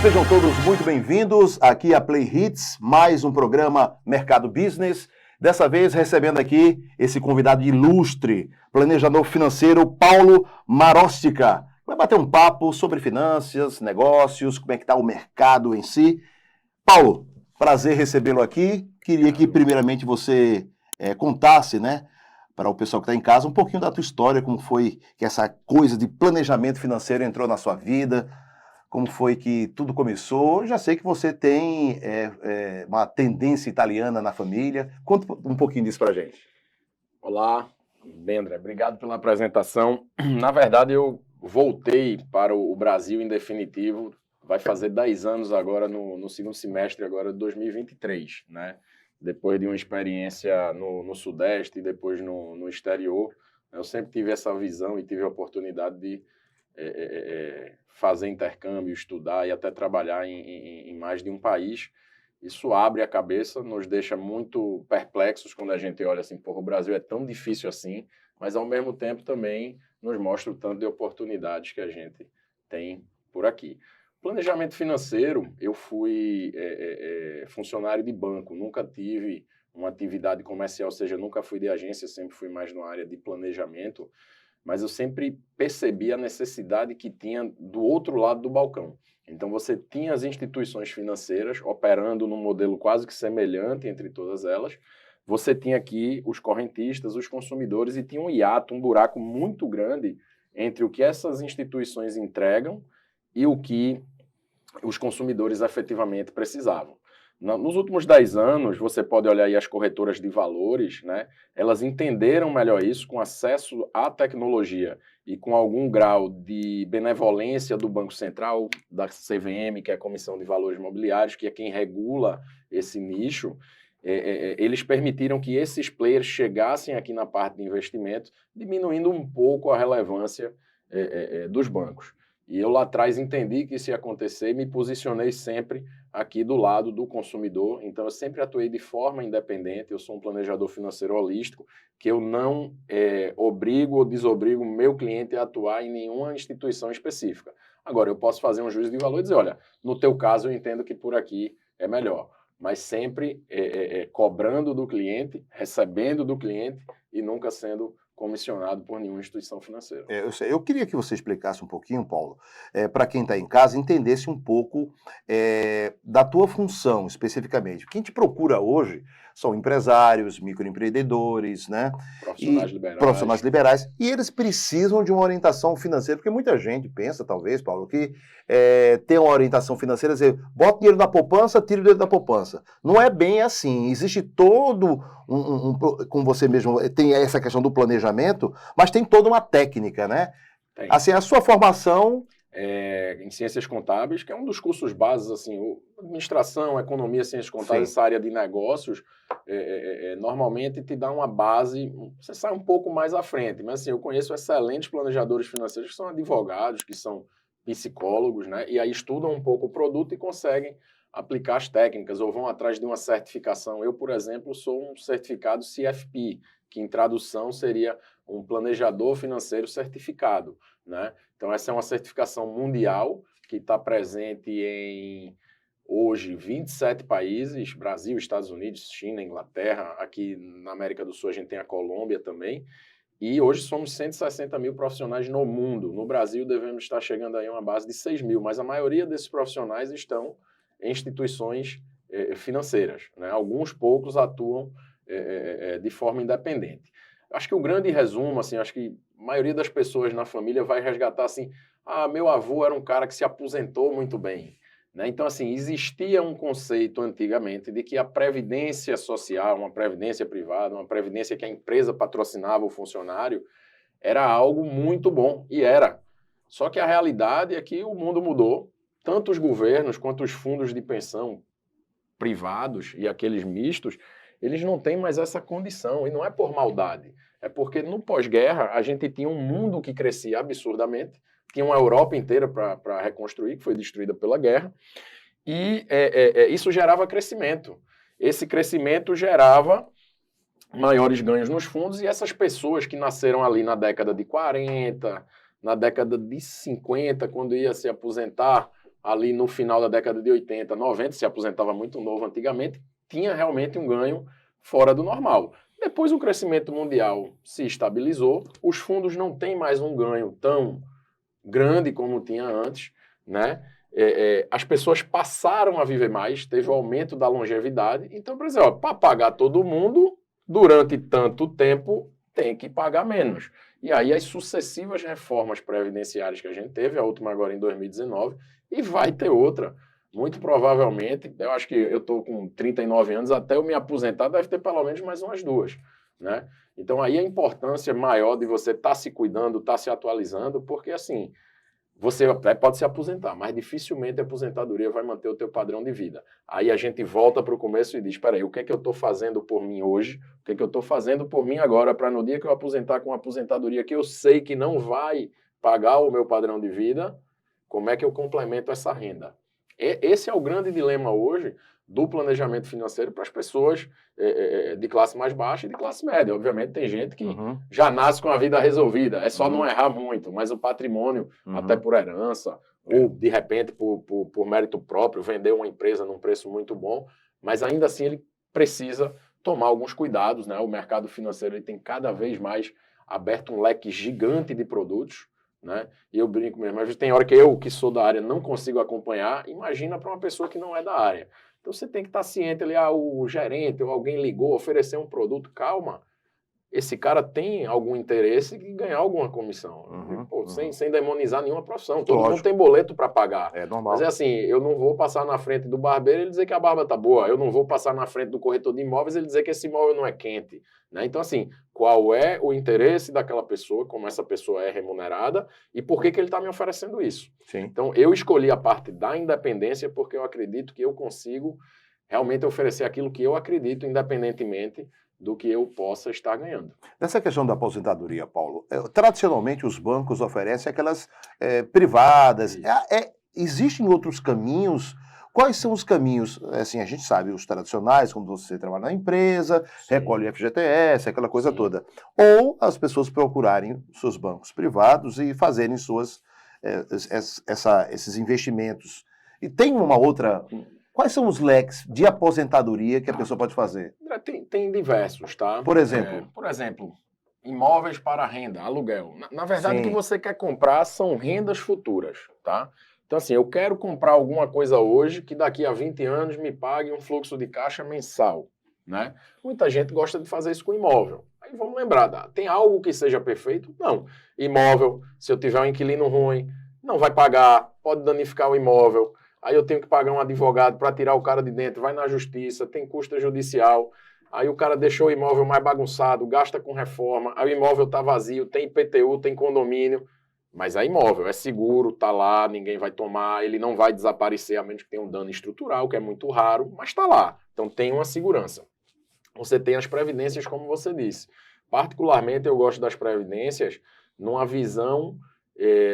Sejam todos muito bem-vindos aqui a Play Hits, mais um programa Mercado Business. Dessa vez recebendo aqui esse convidado ilustre, planejador financeiro Paulo Marostica. Vai bater um papo sobre finanças, negócios, como é que está o mercado em si. Paulo, prazer recebê-lo aqui. Queria que primeiramente você contasse, né, para o pessoal que está em casa, um pouquinho da tua história, como foi que essa coisa de planejamento financeiro entrou na sua vida. Como foi que tudo começou? Já sei que você tem uma tendência italiana na família. Conta um pouquinho disso pra gente. Olá, bem, André, obrigado pela apresentação. Na verdade, eu voltei para o Brasil em definitivo, vai fazer 10 anos agora, no segundo semestre agora de 2023, né? Depois de uma experiência no Sudeste e depois no exterior, eu sempre tive essa visão e tive a oportunidade de fazer intercâmbio, estudar e até trabalhar em mais de um país. Isso abre a cabeça, nos deixa muito perplexos quando a gente olha assim, o Brasil é tão difícil assim, mas ao mesmo tempo também nos mostra o tanto de oportunidades que a gente tem por aqui. Planejamento financeiro, eu fui funcionário de banco, nunca tive uma atividade comercial, ou seja, nunca fui de agência, sempre fui mais na área de planejamento, mas eu sempre percebi a necessidade que tinha do outro lado do balcão. Então, você tinha as instituições financeiras operando num modelo quase que semelhante entre todas elas. Você tinha aqui os correntistas, os consumidores, e tinha um hiato, um buraco muito grande entre o que essas instituições entregam e o que os consumidores efetivamente precisavam. Nos últimos 10 anos, você pode olhar aí as corretoras de valores, né? Elas entenderam melhor isso com acesso à tecnologia e com algum grau de benevolência do Banco Central, da CVM, que é a Comissão de Valores Mobiliários, que é quem regula esse nicho. Eles permitiram que esses players chegassem aqui na parte de investimento, diminuindo um pouco a relevância dos bancos. E eu lá atrás entendi que isso ia acontecer e me posicionei sempre aqui do lado do consumidor. Então, eu sempre atuei de forma independente. Eu sou um planejador financeiro holístico, que eu não obrigo ou desobrigo o meu cliente a atuar em nenhuma instituição específica. Agora, eu posso fazer um juízo de valor e dizer, olha, no teu caso eu entendo que por aqui é melhor. Mas sempre cobrando do cliente, recebendo do cliente e nunca sendo comissionado por nenhuma instituição financeira. Eu queria que você explicasse um pouquinho, Paulo, para quem está em casa, entendesse um pouco da tua função especificamente. Quem te procura hoje são empresários, microempreendedores, né? Profissionais liberais. E eles precisam de uma orientação financeira, porque muita gente pensa, talvez, Paulo, que ter uma orientação financeira, dizer, bota dinheiro na poupança, tira o dinheiro da poupança. Não é bem assim. Existe todo como você mesmo tem essa questão do planejamento, mas tem toda uma técnica, né? Tem. Assim, a sua formação... em ciências contábeis, que é um dos cursos básicos, assim, administração, economia, ciências contábeis, Sim. Essa área de negócios, normalmente te dá uma base, você sai um pouco mais à frente, mas assim, eu conheço excelentes planejadores financeiros que são advogados, que são psicólogos, né, e aí estudam um pouco o produto e conseguem aplicar as técnicas, ou vão atrás de uma certificação. Eu, por exemplo, sou um certificado CFP, que em tradução seria um planejador financeiro certificado, né? Então, essa é uma certificação mundial que está presente em, hoje, 27 países, Brasil, Estados Unidos, China, Inglaterra, aqui na América do Sul a gente tem a Colômbia também, e hoje somos 160 mil profissionais no mundo. No Brasil devemos estar chegando aí a uma base de 6 mil, mas a maioria desses profissionais estão em instituições financeiras, né? Alguns poucos atuam de forma independente. Acho que o grande resumo, assim, acho que a maioria das pessoas na família vai resgatar assim, meu avô era um cara que se aposentou muito bem, né? Então, assim, existia um conceito antigamente de que a previdência social, uma previdência privada, uma previdência que a empresa patrocinava o funcionário, era algo muito bom, e era. Só que a realidade é que o mundo mudou, tanto os governos quanto os fundos de pensão privados e aqueles mistos, eles não têm mais essa condição, e não é por maldade, é porque no pós-guerra a gente tinha um mundo que crescia absurdamente, tinha uma Europa inteira para reconstruir, que foi destruída pela guerra, e isso gerava crescimento. Esse crescimento gerava maiores ganhos nos fundos, e essas pessoas que nasceram ali na década de 40, na década de 50, quando ia se aposentar, ali no final da década de 80, 90, se aposentava muito novo antigamente, tinha realmente um ganho fora do normal. Depois o crescimento mundial se estabilizou, os fundos não têm mais um ganho tão grande como tinha antes, né? As pessoas passaram a viver mais, teve o aumento da longevidade. Então, por exemplo, para pagar todo mundo, durante tanto tempo, tem que pagar menos. E aí as sucessivas reformas previdenciárias que a gente teve, a última agora em 2019, e vai ter outra. Muito provavelmente, eu acho que eu estou com 39 anos, até eu me aposentar deve ter pelo menos mais umas duas, né? Então aí a importância maior de você estar se cuidando, estar se atualizando, porque assim, você até pode se aposentar, mas dificilmente a aposentadoria vai manter o teu padrão de vida. Aí a gente volta para o começo e diz, espera aí, o que é que eu estou fazendo por mim hoje? O que é que eu estou fazendo por mim agora para no dia que eu aposentar com uma aposentadoria que eu sei que não vai pagar o meu padrão de vida, como é que eu complemento essa renda? Esse é o grande dilema hoje do planejamento financeiro para as pessoas de classe mais baixa e de classe média. Obviamente tem gente que já nasce com a vida resolvida, é só não errar muito, mas o patrimônio, até por herança, ou de repente por mérito próprio, vender uma empresa num preço muito bom, mas ainda assim ele precisa tomar alguns cuidados, né? O mercado financeiro ele tem cada vez mais aberto um leque gigante de produtos, né? E eu brinco mesmo, mas tem hora que eu, que sou da área, não consigo acompanhar, imagina para uma pessoa que não é da área. Então você tem que estar ciente ali, o gerente ou alguém ligou, oferecer um produto, calma, esse cara tem algum interesse em ganhar alguma comissão. Sem demonizar nenhuma profissão. Todo mundo tem boleto para pagar. É normal. Mas é assim, eu não vou passar na frente do barbeiro e ele dizer que a barba tá boa. Eu não vou passar na frente do corretor de imóveis e ele dizer que esse imóvel não é quente. Né? Então, assim, qual é o interesse daquela pessoa, como essa pessoa é remunerada e por que ele está me oferecendo isso? Sim. Então, eu escolhi a parte da independência porque eu acredito que eu consigo realmente oferecer aquilo que eu acredito, independentemente do que eu possa estar ganhando. Nessa questão da aposentadoria, Paulo, tradicionalmente os bancos oferecem aquelas privadas. Existem outros caminhos? Quais são os caminhos? Assim, a gente sabe os tradicionais, como você trabalha na empresa, recolhe o FGTS, aquela coisa toda. Ou as pessoas procurarem seus bancos privados e fazerem esses investimentos. E tem uma outra... Quais são os leques de aposentadoria que a pessoa pode fazer? Tem diversos, tá? Por exemplo? Por exemplo, imóveis para renda, aluguel. Na verdade, o que você quer comprar são rendas futuras, tá? Então, assim, eu quero comprar alguma coisa hoje que daqui a 20 anos me pague um fluxo de caixa mensal, né? Muita gente gosta de fazer isso com imóvel. Aí vamos lembrar, tem algo que seja perfeito? Não. Imóvel, se eu tiver um inquilino ruim, não vai pagar, pode danificar o imóvel. Aí eu tenho que pagar um advogado para tirar o cara de dentro, vai na justiça, tem custo judicial. Aí o cara deixou o imóvel mais bagunçado, gasta com reforma, aí o imóvel está vazio, tem IPTU, tem condomínio. Mas é imóvel, é seguro, está lá, ninguém vai tomar, ele não vai desaparecer, a menos que tenha um dano estrutural, que é muito raro, mas está lá. Então tem uma segurança. Você tem as previdências, como você disse. Particularmente eu gosto das previdências numa visão,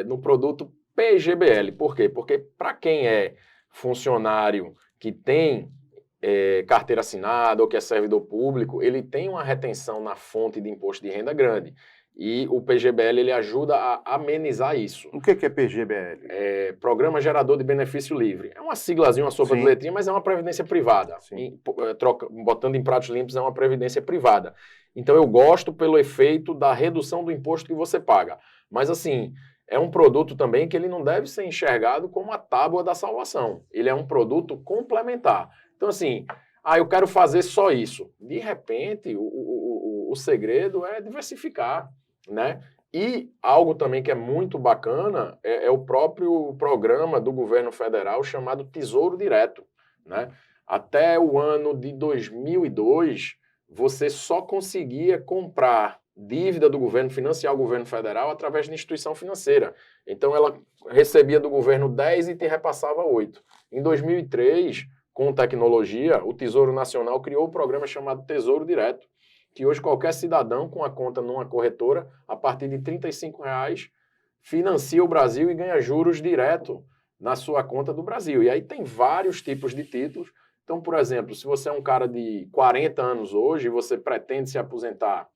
no produto PGBL. Por quê? Porque para quem é funcionário que tem carteira assinada ou que é servidor público, ele tem uma retenção na fonte de imposto de renda grande. E o PGBL ele ajuda a amenizar isso. O que é PGBL? Programa Gerador de Benefício Livre. É uma siglazinha, uma sopa de letrinha, mas é uma previdência privada. Botando em pratos limpos, é uma previdência privada. Então eu gosto pelo efeito da redução do imposto que você paga. Mas assim, é um produto também que ele não deve ser enxergado como a tábua da salvação. Ele é um produto complementar. Então assim, eu quero fazer só isso. De repente, o segredo é diversificar, né? E algo também que é muito bacana é o próprio programa do governo federal chamado Tesouro Direto, né? Até o ano de 2002, você só conseguia comprar dívida do governo, financiar o governo federal através de instituição financeira. Então ela recebia do governo 10 e te repassava 8. Em 2003, com tecnologia, o Tesouro Nacional criou um programa chamado Tesouro Direto, que hoje qualquer cidadão com a conta numa corretora, a partir de R$ 35,00, financia o Brasil e ganha juros direto na sua conta do Brasil. E aí tem vários tipos de títulos. Então, por exemplo, se você é um cara de 40 anos hoje e você pretende se aposentar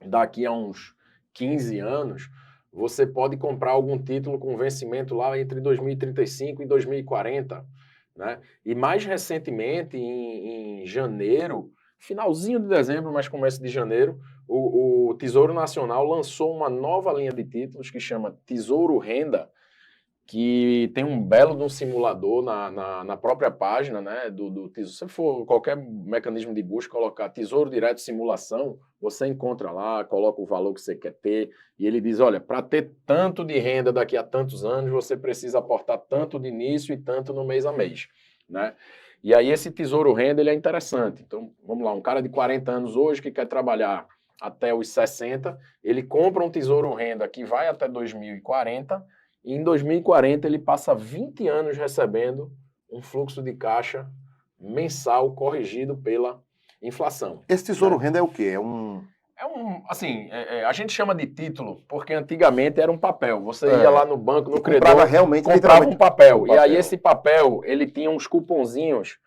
daqui a uns 15 anos, você pode comprar algum título com vencimento lá entre 2035 e 2040, né? E mais recentemente, em janeiro, finalzinho de dezembro, mas começo de janeiro, o Tesouro Nacional lançou uma nova linha de títulos que chama Tesouro Renda, que tem um belo de um simulador na própria página, né, do Tesouro. Se for qualquer mecanismo de busca, colocar Tesouro Direto Simulação, você encontra lá, coloca o valor que você quer ter, e ele diz, olha, para ter tanto de renda daqui a tantos anos, você precisa aportar tanto de início e tanto no mês a mês, né? E aí esse Tesouro Renda, ele é interessante. Então, vamos lá, um cara de 40 anos hoje que quer trabalhar até os 60, ele compra um Tesouro Renda que vai até 2040, e em 2040 ele passa 20 anos recebendo um fluxo de caixa mensal corrigido pela inflação. Esse Tesouro né? Renda é o quê? Assim, a gente chama de título porque antigamente era um papel. Você ia lá no banco, no credor, comprava realmente, comprava um papel. um E aí papel. esse papel, ele tinha uns cuponzinhos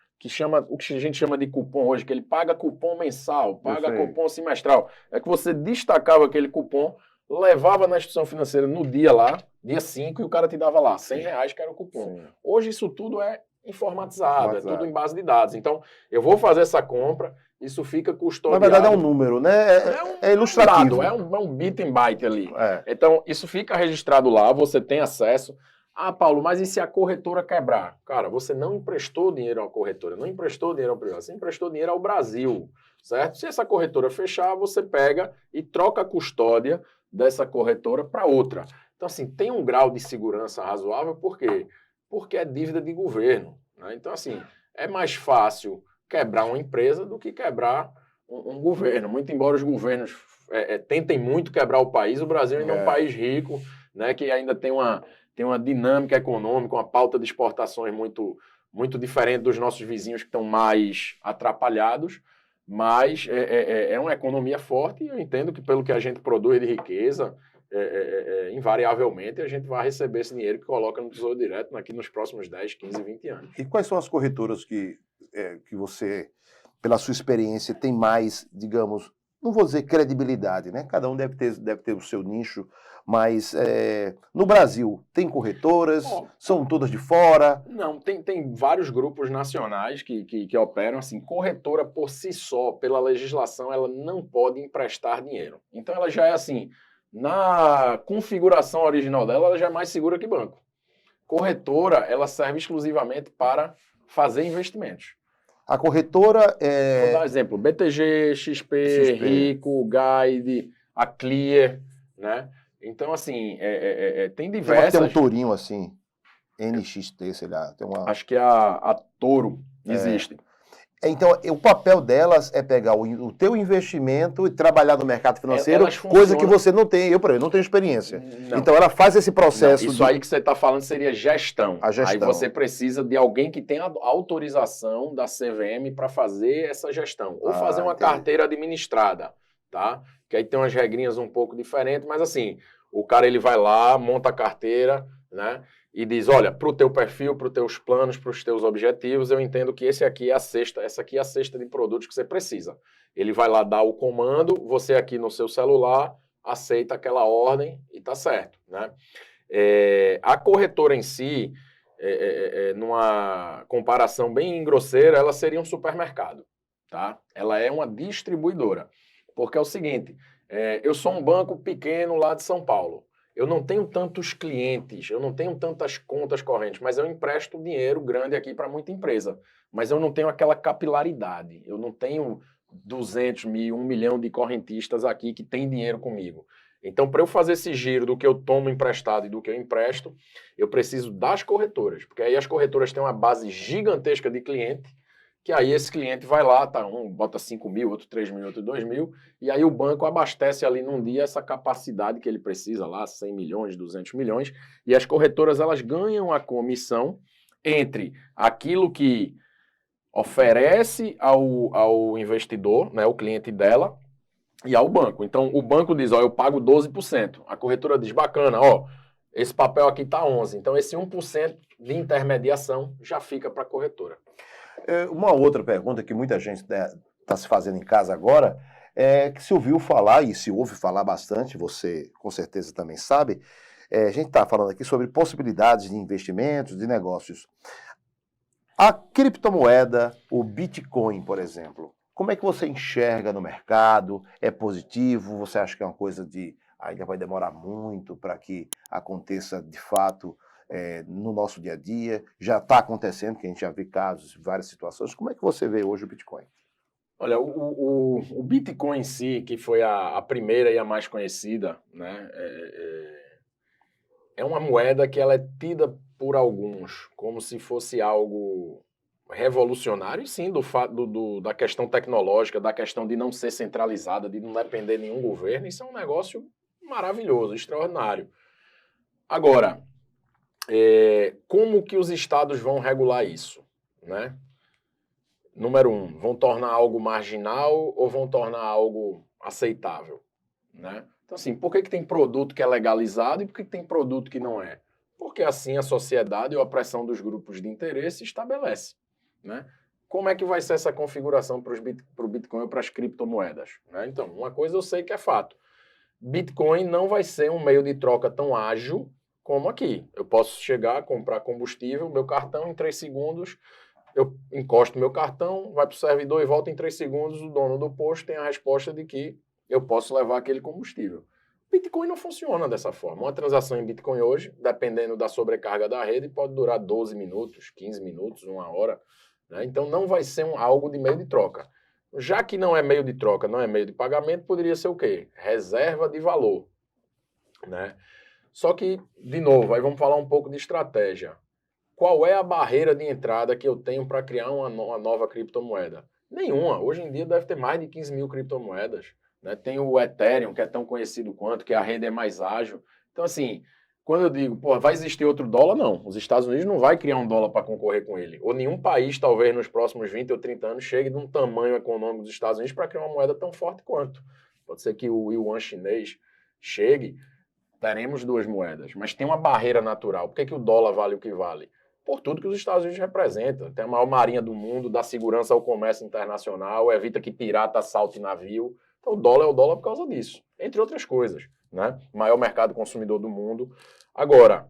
o que a gente chama de cupom hoje, que ele paga cupom mensal, paga cupom semestral. É que você destacava aquele cupom, levava na instituição financeira no dia lá, dia 5, e o cara te dava lá R$100, que era o cupom. Sim. Hoje isso tudo é informatizado, é tudo em base de dados. Então, eu vou fazer essa compra, isso fica custodiado. Na verdade é um número, né? É ilustrativo. É um bit and byte ali. Então, isso fica registrado lá, você tem acesso. Ah, Paulo, mas e se a corretora quebrar? Cara, você não emprestou dinheiro à corretora, não emprestou dinheiro ao privado, você emprestou dinheiro ao Brasil, certo? Se essa corretora fechar, você pega e troca a custódia dessa corretora para outra. Então, assim, tem um grau de segurança razoável, por quê? Porque é dívida de governo, né? Então, assim, é mais fácil quebrar uma empresa do que quebrar um governo. Muito embora os governos tentem muito quebrar o país, o Brasil ainda é um país rico, né, que ainda tem uma dinâmica econômica, uma pauta de exportações muito, muito diferente dos nossos vizinhos que estão mais atrapalhados, mas é uma economia forte e eu entendo que pelo que a gente produz de riqueza, invariavelmente a gente vai receber esse dinheiro que coloca no Tesouro Direto aqui nos próximos 10, 15, 20 anos. E quais são as corretoras que você, pela sua experiência, tem mais, digamos, não vou dizer credibilidade, né? Cada um deve ter o seu nicho, mas no Brasil, tem corretoras? São todas de fora? Não, tem vários grupos nacionais que operam assim. Corretora por si só, pela legislação, ela não pode emprestar dinheiro. Então ela já é assim, na configuração original dela, ela já é mais segura que banco. Corretora, ela serve exclusivamente para fazer investimentos. A corretora é... Vou dar um exemplo, BTG, XP, Rico, Guide, a Clear, né? Então, assim, tem diversas... Tem um tourinho assim, NXT, sei lá. Tem uma... Acho que a Toro existe. Então, o papel delas é pegar o teu investimento e trabalhar no mercado financeiro, coisa que você não tem. Eu, por exemplo, não tenho experiência. Não. Então, ela faz esse processo... Não, isso aí que você está falando seria gestão. A gestão. Aí você precisa de alguém que tenha autorização da CVM para fazer essa gestão. Ou fazer uma carteira administrada, tá? Que aí tem umas regrinhas um pouco diferentes, mas assim, o cara ele vai lá, monta a carteira, né? E diz, olha, para o teu perfil, para os teus planos, para os teus objetivos, eu entendo que essa aqui é a cesta de produtos que você precisa. Ele vai lá dar o comando, você aqui no seu celular aceita aquela ordem e tá certo, né? A corretora em si, numa comparação bem grosseira, ela seria um supermercado, tá? Ela é uma distribuidora, porque é o seguinte, eu sou um banco pequeno lá de São Paulo. Eu não tenho tantos clientes, eu não tenho tantas contas correntes, mas eu empresto dinheiro grande aqui para muita empresa. Mas eu não tenho aquela capilaridade, eu não tenho 200 mil, 1 milhão de correntistas aqui que tem dinheiro comigo. Então, para eu fazer esse giro do que eu tomo emprestado e do que eu empresto, eu preciso das corretoras, porque aí as corretoras têm uma base gigantesca de cliente, que aí esse cliente vai lá, um bota 5 mil, outro 3 mil, outro 2 mil, e aí o banco abastece ali num dia essa capacidade que ele precisa lá, 100 milhões, 200 milhões, e as corretoras elas ganham a comissão entre aquilo que oferece ao investidor, né, o cliente dela, e ao banco. Então o banco diz, eu pago 12%, a corretora diz, bacana, esse papel aqui está 11%, então esse 1% de intermediação já fica para a corretora. Uma outra pergunta que muita gente está se fazendo em casa agora que se ouviu falar, e se ouve falar bastante, você com certeza também sabe, a gente está falando aqui sobre possibilidades de investimentos, de negócios. A criptomoeda, o Bitcoin, por exemplo, como é que você enxerga no mercado? É positivo? Você acha que é uma coisa de ainda vai demorar muito para que aconteça de fato no nosso dia a dia? Já está acontecendo, que a gente já vê casos, várias situações. Como é que você vê hoje o Bitcoin? Olha, o Bitcoin em si, que foi a primeira e a mais conhecida, né, é uma moeda que ela é tida por alguns como se fosse algo revolucionário, e sim, da questão tecnológica, da questão de não ser centralizada, de não depender de nenhum governo. Isso é um negócio maravilhoso, extraordinário. Agora, como que os estados vão regular isso, né? Número um, vão tornar algo marginal ou vão tornar algo aceitável, né? Então, assim, por que tem produto que é legalizado e por que tem produto que não é? Porque assim a sociedade ou a pressão dos grupos de interesse estabelece, né? Como é que vai ser essa configuração para o Bitcoin ou para as criptomoedas, né? Então, uma coisa eu sei que é fato. Bitcoin não vai ser um meio de troca tão ágil como aqui. Eu posso chegar, comprar combustível, meu cartão em 3 segundos, eu encosto meu cartão, vai para o servidor e volta em 3 segundos, o dono do posto tem a resposta de que eu posso levar aquele combustível. Bitcoin não funciona dessa forma. Uma transação em Bitcoin hoje, dependendo da sobrecarga da rede, pode durar 12 minutos, 15 minutos, 1 hora, né? Então não vai ser algo de meio de troca. Já que não é meio de troca, não é meio de pagamento, poderia ser o quê? Reserva de valor, né? Só que, de novo, aí vamos falar um pouco de estratégia. Qual é a barreira de entrada que eu tenho para criar uma nova criptomoeda? Nenhuma. Hoje em dia deve ter mais de 15 mil criptomoedas, né? Tem o Ethereum, que é tão conhecido quanto, que a rede é mais ágil. Então, assim, quando eu digo, pô, vai existir outro dólar? Não. Os Estados Unidos não vai criar um dólar para concorrer com ele. Ou nenhum país, talvez, nos próximos 20 ou 30 anos, chegue de um tamanho econômico dos Estados Unidos para criar uma moeda tão forte quanto. Pode ser que o yuan chinês chegue, teremos 2 moedas, mas tem uma barreira natural. Por que o dólar vale o que vale? Por tudo que os Estados Unidos representam. Tem a maior marinha do mundo, dá segurança ao comércio internacional, evita que pirata assalte navio. Então o dólar é o dólar por causa disso, entre outras coisas, né? Maior mercado consumidor do mundo. Agora,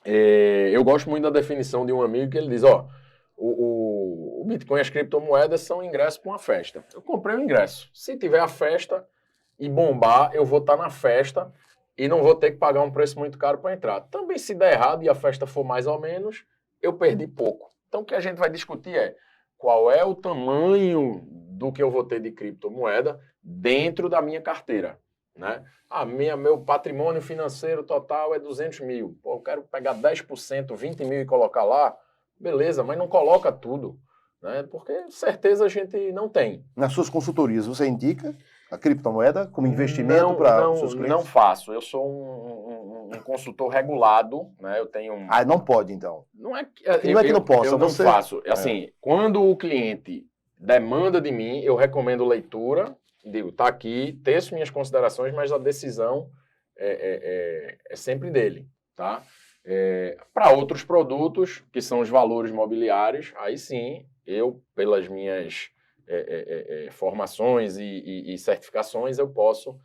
eu gosto muito da definição de um amigo que ele diz, ó, o Bitcoin e as criptomoedas são ingressos para uma festa. Eu comprei o ingresso. Se tiver a festa e bombar, eu vou estar na festa e não vou ter que pagar um preço muito caro para entrar. Também, se der errado e a festa for mais ou menos, eu perdi pouco. Então, o que a gente vai discutir é qual é o tamanho do que eu vou ter de criptomoeda dentro da minha carteira, né? Meu patrimônio financeiro total é 200 mil. Pô, eu quero pegar 10%, 20 mil e colocar lá. Beleza, mas não coloca tudo, né? Porque certeza a gente não tem. Nas suas consultorias, você indica a criptomoeda como investimento para os seus clientes? Não faço. Eu sou um consultor regulado, né? Eu tenho um... Ah, não pode, então. Não é que, não é que não possa, eu não você... faço. Assim, quando o cliente demanda de mim, eu recomendo leitura, digo, tá aqui, teço minhas considerações, mas a decisão é sempre dele, tá? Para outros produtos, que são os valores mobiliários, aí sim, eu, pelas minhas formações e certificações, eu posso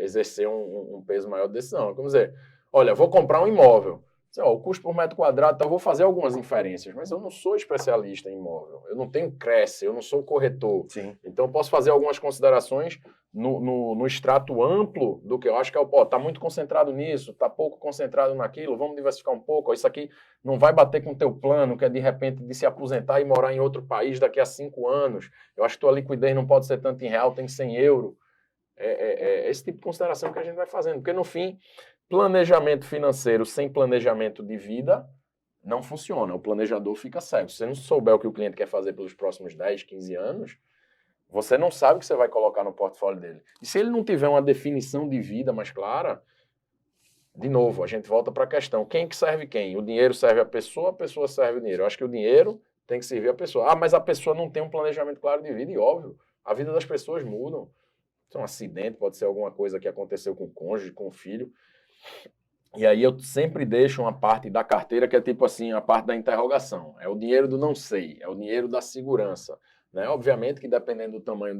exercer um peso maior de decisão. Vamos dizer, olha, vou comprar um imóvel. O custo por metro quadrado, então eu vou fazer algumas inferências, mas eu não sou especialista em imóvel, eu não tenho Cresce, eu não sou corretor. Sim. Então eu posso fazer algumas considerações no extrato amplo do que eu acho que está muito concentrado nisso, está pouco concentrado naquilo, vamos diversificar um pouco. Isso aqui não vai bater com o teu plano, que é de repente de se aposentar e morar em outro país daqui a 5 anos. Eu acho que tua liquidez não pode ser tanto em real, tem que ser em euro. Esse tipo de consideração que a gente vai fazendo, porque no fim, planejamento financeiro sem planejamento de vida não funciona. O planejador fica cego. Se você não souber o que o cliente quer fazer pelos próximos 10, 15 anos, você não sabe o que você vai colocar no portfólio dele. E se ele não tiver uma definição de vida mais clara, de novo, a gente volta para a questão. Quem que serve quem? O dinheiro serve a pessoa serve o dinheiro. Eu acho que o dinheiro tem que servir a pessoa. Mas a pessoa não tem um planejamento claro de vida, e óbvio, a vida das pessoas mudam. Pode ser um acidente, pode ser alguma coisa que aconteceu com o cônjuge, com o filho. E aí eu sempre deixo uma parte da carteira que é tipo assim, a parte da interrogação. É o dinheiro do não sei, é o dinheiro da segurança, né? Obviamente que dependendo do tamanho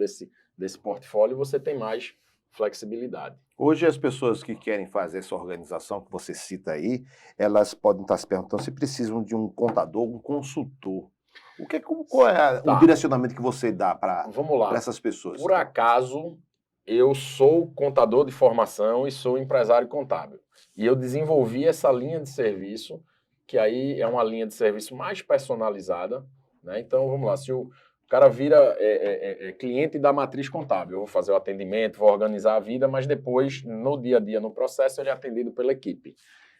desse portfólio, você tem mais flexibilidade. Hoje as pessoas que querem fazer essa organização que você cita aí, elas podem estar se perguntando se precisam de um contador, um consultor. Qual é o direcionamento que você dá para essas pessoas? Por acaso, eu sou contador de formação e sou empresário contábil. E eu desenvolvi essa linha de serviço, que aí é uma linha de serviço mais personalizada, né? Então, vamos lá, se o cara vira cliente da matriz contábil, eu vou fazer o atendimento, vou organizar a vida, mas depois, no dia a dia, no processo, ele é atendido pela equipe.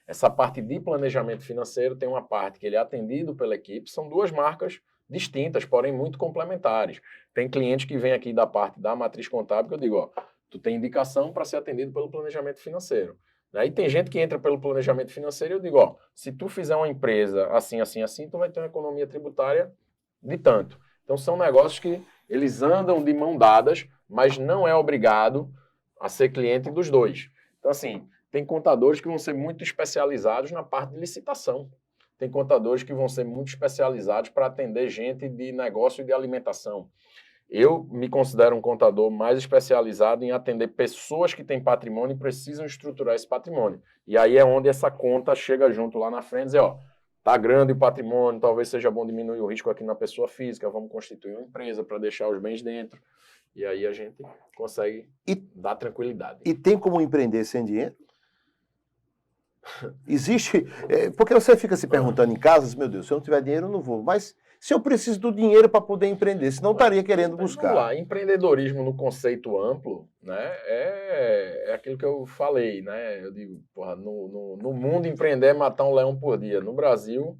Essa parte de planejamento financeiro tem uma parte que ele é atendido pela equipe, são duas marcas distintas, porém muito complementares. Tem cliente que vem aqui da parte da matriz contábil que eu digo, ó, tu tem indicação para ser atendido pelo planejamento financeiro. E tem gente que entra pelo planejamento financeiro e eu digo, ó, se tu fizer uma empresa assim, assim, assim, tu vai ter uma economia tributária de tanto. Então são negócios que eles andam de mão dadas, mas não é obrigado a ser cliente dos dois. Então assim, tem contadores que vão ser muito especializados na parte de licitação. Tem contadores que vão ser muito especializados para atender gente de negócio e de alimentação. Eu me considero um contador mais especializado em atender pessoas que têm patrimônio e precisam estruturar esse patrimônio. E aí é onde essa conta chega junto lá na frente e dizer, ó, tá grande o patrimônio, talvez seja bom diminuir o risco aqui na pessoa física, vamos constituir uma empresa para deixar os bens dentro. E aí a gente consegue dar tranquilidade. E tem como empreender sem dinheiro? Existe, porque você fica se perguntando em casa, meu Deus, se eu não tiver dinheiro eu não vou, mas se eu preciso do dinheiro para poder empreender, senão estaria querendo buscar. Vamos lá, empreendedorismo no conceito amplo, né, é aquilo que eu falei, né, eu digo, porra, no mundo empreender é matar um leão por dia, no Brasil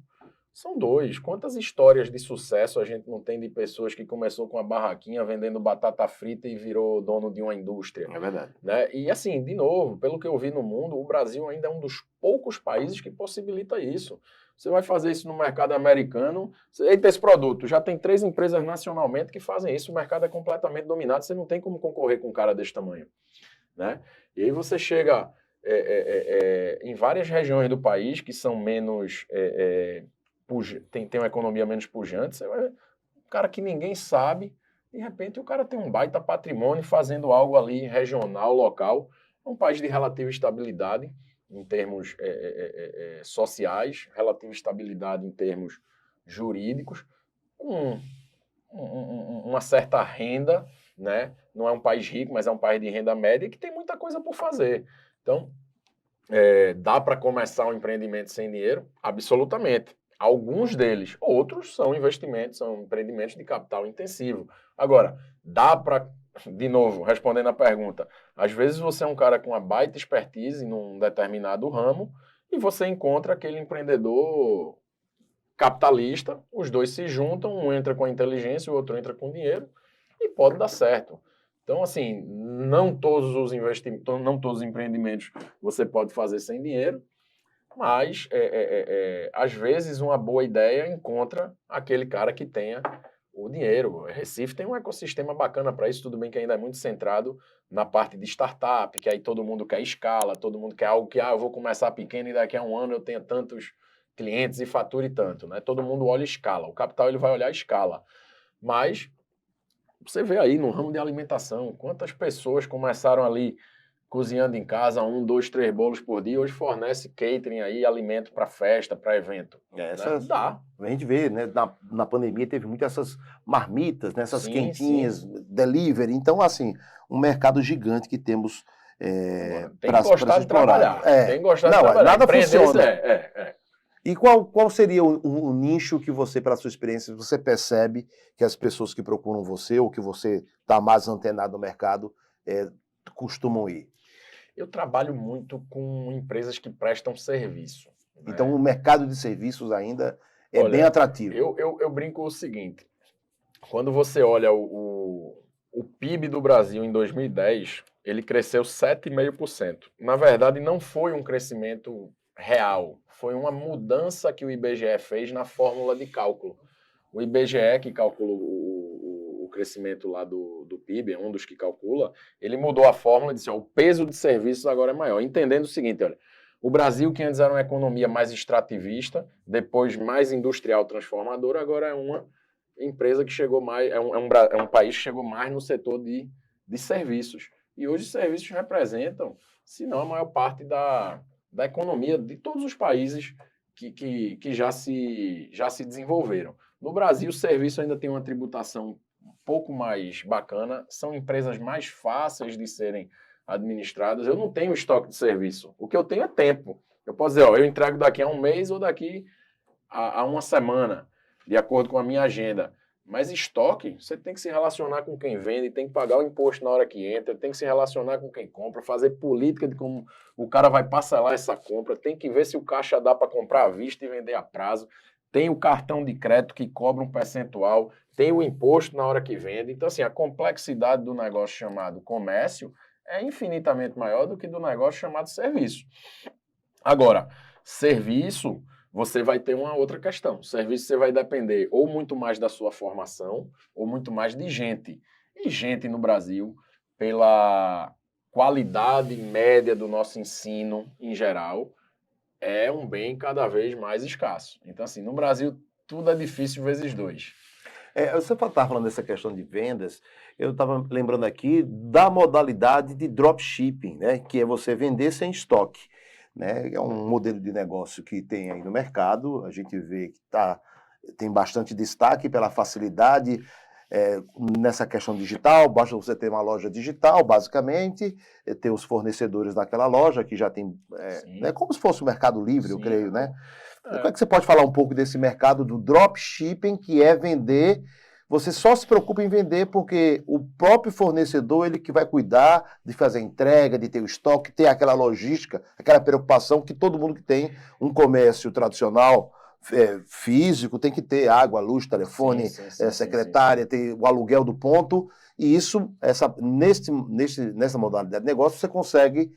são dois. Quantas histórias de sucesso a gente não tem de pessoas que começou com a barraquinha vendendo batata frita e virou dono de uma indústria? É verdade. Né? E assim, de novo, pelo que eu vi no mundo, o Brasil ainda é um dos poucos países que possibilita isso. Você vai fazer isso no mercado americano, eita, esse produto, já tem 3 empresas nacionalmente que fazem isso, o mercado é completamente dominado, você não tem como concorrer com um cara desse tamanho. Né? E aí você chega em várias regiões do país que são menos... tem uma economia menos pujante, você vai ver um cara que ninguém sabe, de repente o cara tem um baita patrimônio fazendo algo ali regional, local. É um país de relativa estabilidade em termos sociais, relativa estabilidade em termos jurídicos, com uma certa renda, né? Não é um país rico, mas é um país de renda média que tem muita coisa por fazer. Então, dá para começar um empreendimento sem dinheiro? Absolutamente. Alguns deles, outros são investimentos, são empreendimentos de capital intensivo. Agora, dá para, de novo, respondendo a pergunta, às vezes você é um cara com uma baita expertise num determinado ramo e você encontra aquele empreendedor capitalista, os dois se juntam, um entra com a inteligência, o outro entra com dinheiro e pode dar certo. Então, assim, não todos os empreendimentos você pode fazer sem dinheiro, mas, às vezes, uma boa ideia encontra aquele cara que tenha o dinheiro. Recife tem um ecossistema bacana para isso, tudo bem que ainda é muito centrado na parte de startup, que aí todo mundo quer escala, todo mundo quer algo que, eu vou começar pequeno e daqui a um ano eu tenho tantos clientes e fature tanto, né? Todo mundo olha escala, o capital ele vai olhar escala. Mas, você vê aí no ramo de alimentação, quantas pessoas começaram ali cozinhando em casa, 1, 2, 3 bolos por dia, hoje fornece catering aí, alimento para festa, para evento. Dá. A gente vê, né, na pandemia teve muitas essas marmitas, né, essas quentinhas, delivery. Então, assim, um mercado gigante que temos para explorar. Trabalhar. Tem que gostar de trabalhar. Nada funciona. E qual seria o nicho que você, pela sua experiência, você percebe que as pessoas que procuram você ou que você está mais antenado no mercado costumam ir? Eu trabalho muito com empresas que prestam serviço. Então, né? O mercado de serviços ainda é bem atrativo. Eu brinco o seguinte, quando você olha o PIB do Brasil em 2010, ele cresceu 7,5%. Na verdade, não foi um crescimento real, foi uma mudança que o IBGE fez na fórmula de cálculo. O IBGE, que calcula o crescimento lá do PIB, é um dos que calcula, ele mudou a fórmula e disse, o peso de serviços agora é maior, entendendo o seguinte, olha, o Brasil, que antes era uma economia mais extrativista, depois mais industrial transformadora, agora é uma empresa que chegou mais, é um país que chegou mais no setor de de serviços. E hoje os serviços representam, se não a maior parte da economia de todos os países que já se desenvolveram. No Brasil, o serviço ainda tem uma tributação um pouco mais bacana, são empresas mais fáceis de serem administradas. Eu não tenho estoque de serviço, o que eu tenho é tempo. Eu posso dizer, ó, eu entrego daqui a um mês ou daqui a uma semana, de acordo com a minha agenda. Mas estoque, você tem que se relacionar com quem vende, tem que pagar o imposto na hora que entra, tem que se relacionar com quem compra, fazer política de como o cara vai parcelar essa compra, tem que ver se o caixa dá para comprar à vista e vender a prazo, tem o cartão de crédito que cobra um percentual, tem o imposto na hora que vende. Então, assim, a complexidade do negócio chamado comércio é infinitamente maior do que do negócio chamado serviço. Agora, serviço, você vai ter uma outra questão. Serviço você vai depender ou muito mais da sua formação ou muito mais de gente. E gente no Brasil, pela qualidade média do nosso ensino em geral, é um bem cada vez mais escasso. Então, assim, no Brasil, tudo é difícil vezes dois. Você estava falando dessa questão de vendas, eu estava lembrando aqui da modalidade de dropshipping, né, que é você vender sem estoque. Né? É um modelo de negócio que tem aí no mercado, a gente vê que tem bastante destaque pela facilidade nessa questão digital, basta você ter uma loja digital, basicamente, ter os fornecedores daquela loja, que já tem, né, como se fosse o Mercado Livre, Sim, eu creio, né? Como é que você pode falar um pouco desse mercado do dropshipping, que é vender, você só se preocupa em vender porque o próprio fornecedor, ele que vai cuidar de fazer a entrega, de ter o estoque, ter aquela logística, aquela preocupação que todo mundo que tem um comércio tradicional, físico, tem que ter água, luz, telefone, secretária, ter o aluguel do ponto, e isso, nessa modalidade de negócio, você consegue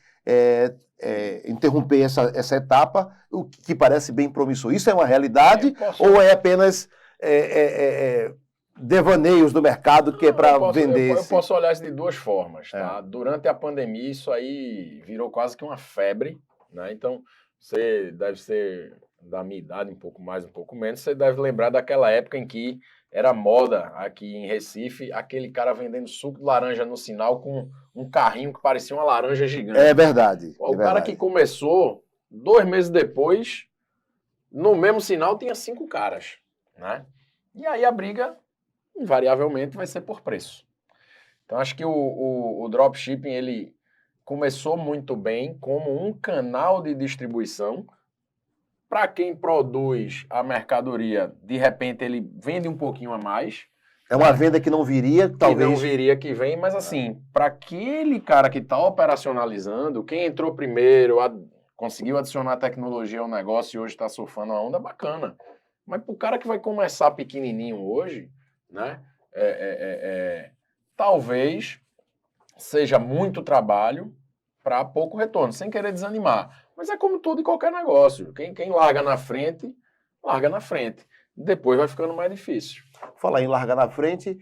interromper essa etapa, o que parece bem promissor. Isso é uma realidade ou é apenas devaneios do mercado que é para vender? Eu posso olhar isso de duas formas. Tá? Durante a pandemia, isso aí virou quase que uma febre. Né? Então, você deve ser da minha idade, um pouco mais, um pouco menos, você deve lembrar daquela época em que era moda aqui em Recife, aquele cara vendendo suco de laranja no sinal com um carrinho que parecia uma laranja gigante. É verdade. O cara que começou, 2 meses depois, no mesmo sinal tinha 5 caras. Né? E aí a briga, invariavelmente, vai ser por preço. Então, acho que o dropshipping, ele começou muito bem como um canal de distribuição. Para quem produz a mercadoria, de repente ele vende um pouquinho a mais. É uma venda que não viria, talvez. Que não viria, que vem, mas assim, para aquele cara que está operacionalizando, quem entrou primeiro, conseguiu adicionar tecnologia ao negócio e hoje está surfando a onda, bacana. Mas para o cara que vai começar pequenininho hoje, né, talvez seja muito trabalho para pouco retorno, sem querer desanimar. Mas é como todo e qualquer negócio. Quem larga na frente, larga na frente. Depois vai ficando mais difícil. Falar em largar na frente,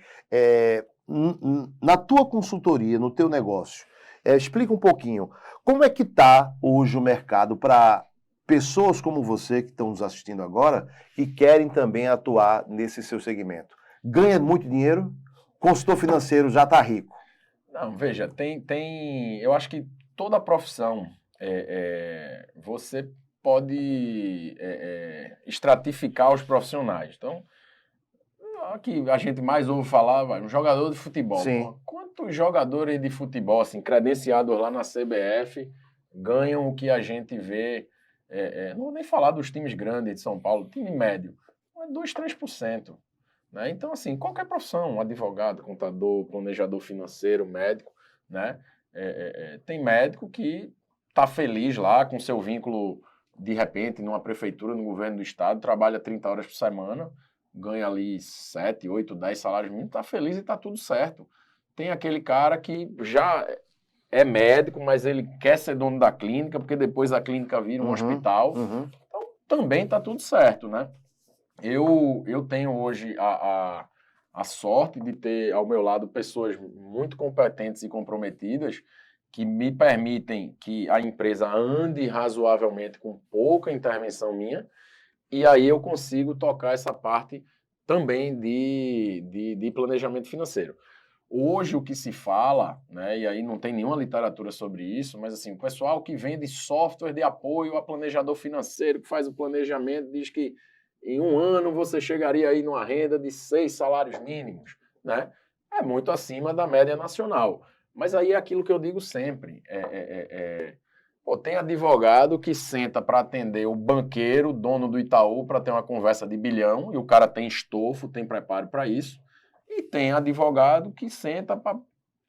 na tua consultoria, no teu negócio, explica um pouquinho, como é que está hoje o mercado para pessoas como você que estão nos assistindo agora e querem também atuar nesse seu segmento? Ganha muito dinheiro? Consultor financeiro já está rico? Não, veja, eu acho que toda profissão, você pode estratificar os profissionais. Então, aqui a gente mais ouve falar, um jogador de futebol. Sim. Quantos jogadores de futebol, assim, credenciados lá na CBF, ganham o que a gente vê, não vou nem falar dos times grandes de São Paulo, time médio, 2, 3%. Né? Então, assim, qualquer profissão, advogado, contador, planejador financeiro, médico, né? Tem médico que está feliz lá com seu vínculo, de repente, numa prefeitura, no governo do estado, trabalha 30 horas por semana, ganha ali 7, 8, 10 salários mínimos, está feliz e está tudo certo. Tem aquele cara que já é médico, mas ele quer ser dono da clínica, porque depois a clínica vira um hospital. Então, também está tudo certo, né? Eu tenho hoje a sorte de ter ao meu lado pessoas muito competentes e comprometidas que me permitem que a empresa ande razoavelmente com pouca intervenção minha, e aí eu consigo tocar essa parte também de planejamento financeiro. Hoje o que se fala, né, e aí não tem nenhuma literatura sobre isso, mas assim, o pessoal que vende software de apoio a planejador financeiro, que faz o planejamento, diz que em um ano você chegaria aí numa renda de 6 salários mínimos, né? É muito acima da média nacional. Mas aí é aquilo que eu digo sempre, pô, tem advogado que senta para atender o banqueiro, dono do Itaú, para ter uma conversa de bilhão, e o cara tem estofo, tem preparo para isso. E tem advogado que senta para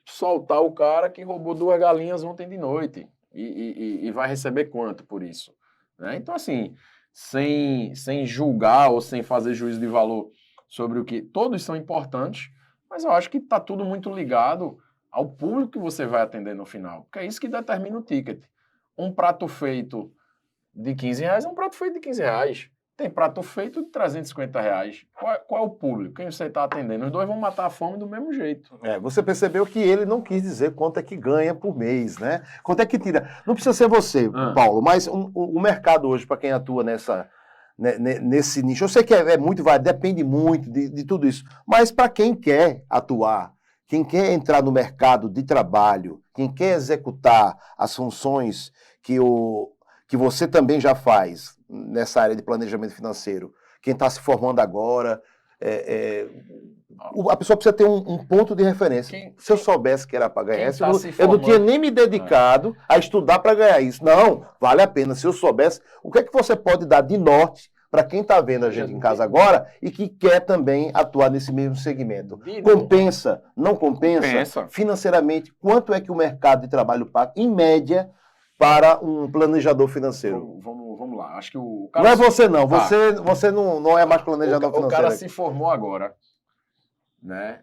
soltar o cara que roubou 2 galinhas ontem de noite. E vai receber quanto por isso? Né? Então, assim, sem julgar ou sem fazer juízo de valor sobre o que... Todos são importantes, mas eu acho que está tudo muito ligado ao público que você vai atender no final. Porque é isso que determina o ticket. Um prato feito de R$ 15 é um prato feito de R$ 15. Tem prato feito de R$ 350. Qual é o público? Quem você está atendendo? Os dois vão matar a fome do mesmo jeito. Você percebeu que ele não quis dizer quanto é que ganha por mês, né? Quanto é que tira. Não precisa ser você, Paulo, mas o mercado hoje, para quem atua nesse nicho, eu sei que é muito, depende muito de tudo isso, mas para quem quer atuar, quem quer entrar no mercado de trabalho, quem quer executar as funções que você também já faz nessa área de planejamento financeiro, quem está se formando agora, a pessoa precisa ter um ponto de referência. Se eu soubesse que era para ganhar isso, eu não tinha nem me dedicado a estudar para ganhar isso. Não, vale a pena. Se eu soubesse, o que é que você pode dar de norte para quem está vendo a gente em casa agora e que quer também atuar nesse mesmo segmento? Compensa? Não compensa? Financeiramente, quanto é que o mercado de trabalho paga, em média, para um planejador financeiro? Vamos lá. Acho que o cara... Não é você, não. Você não é mais planejador financeiro. O cara se formou agora, né?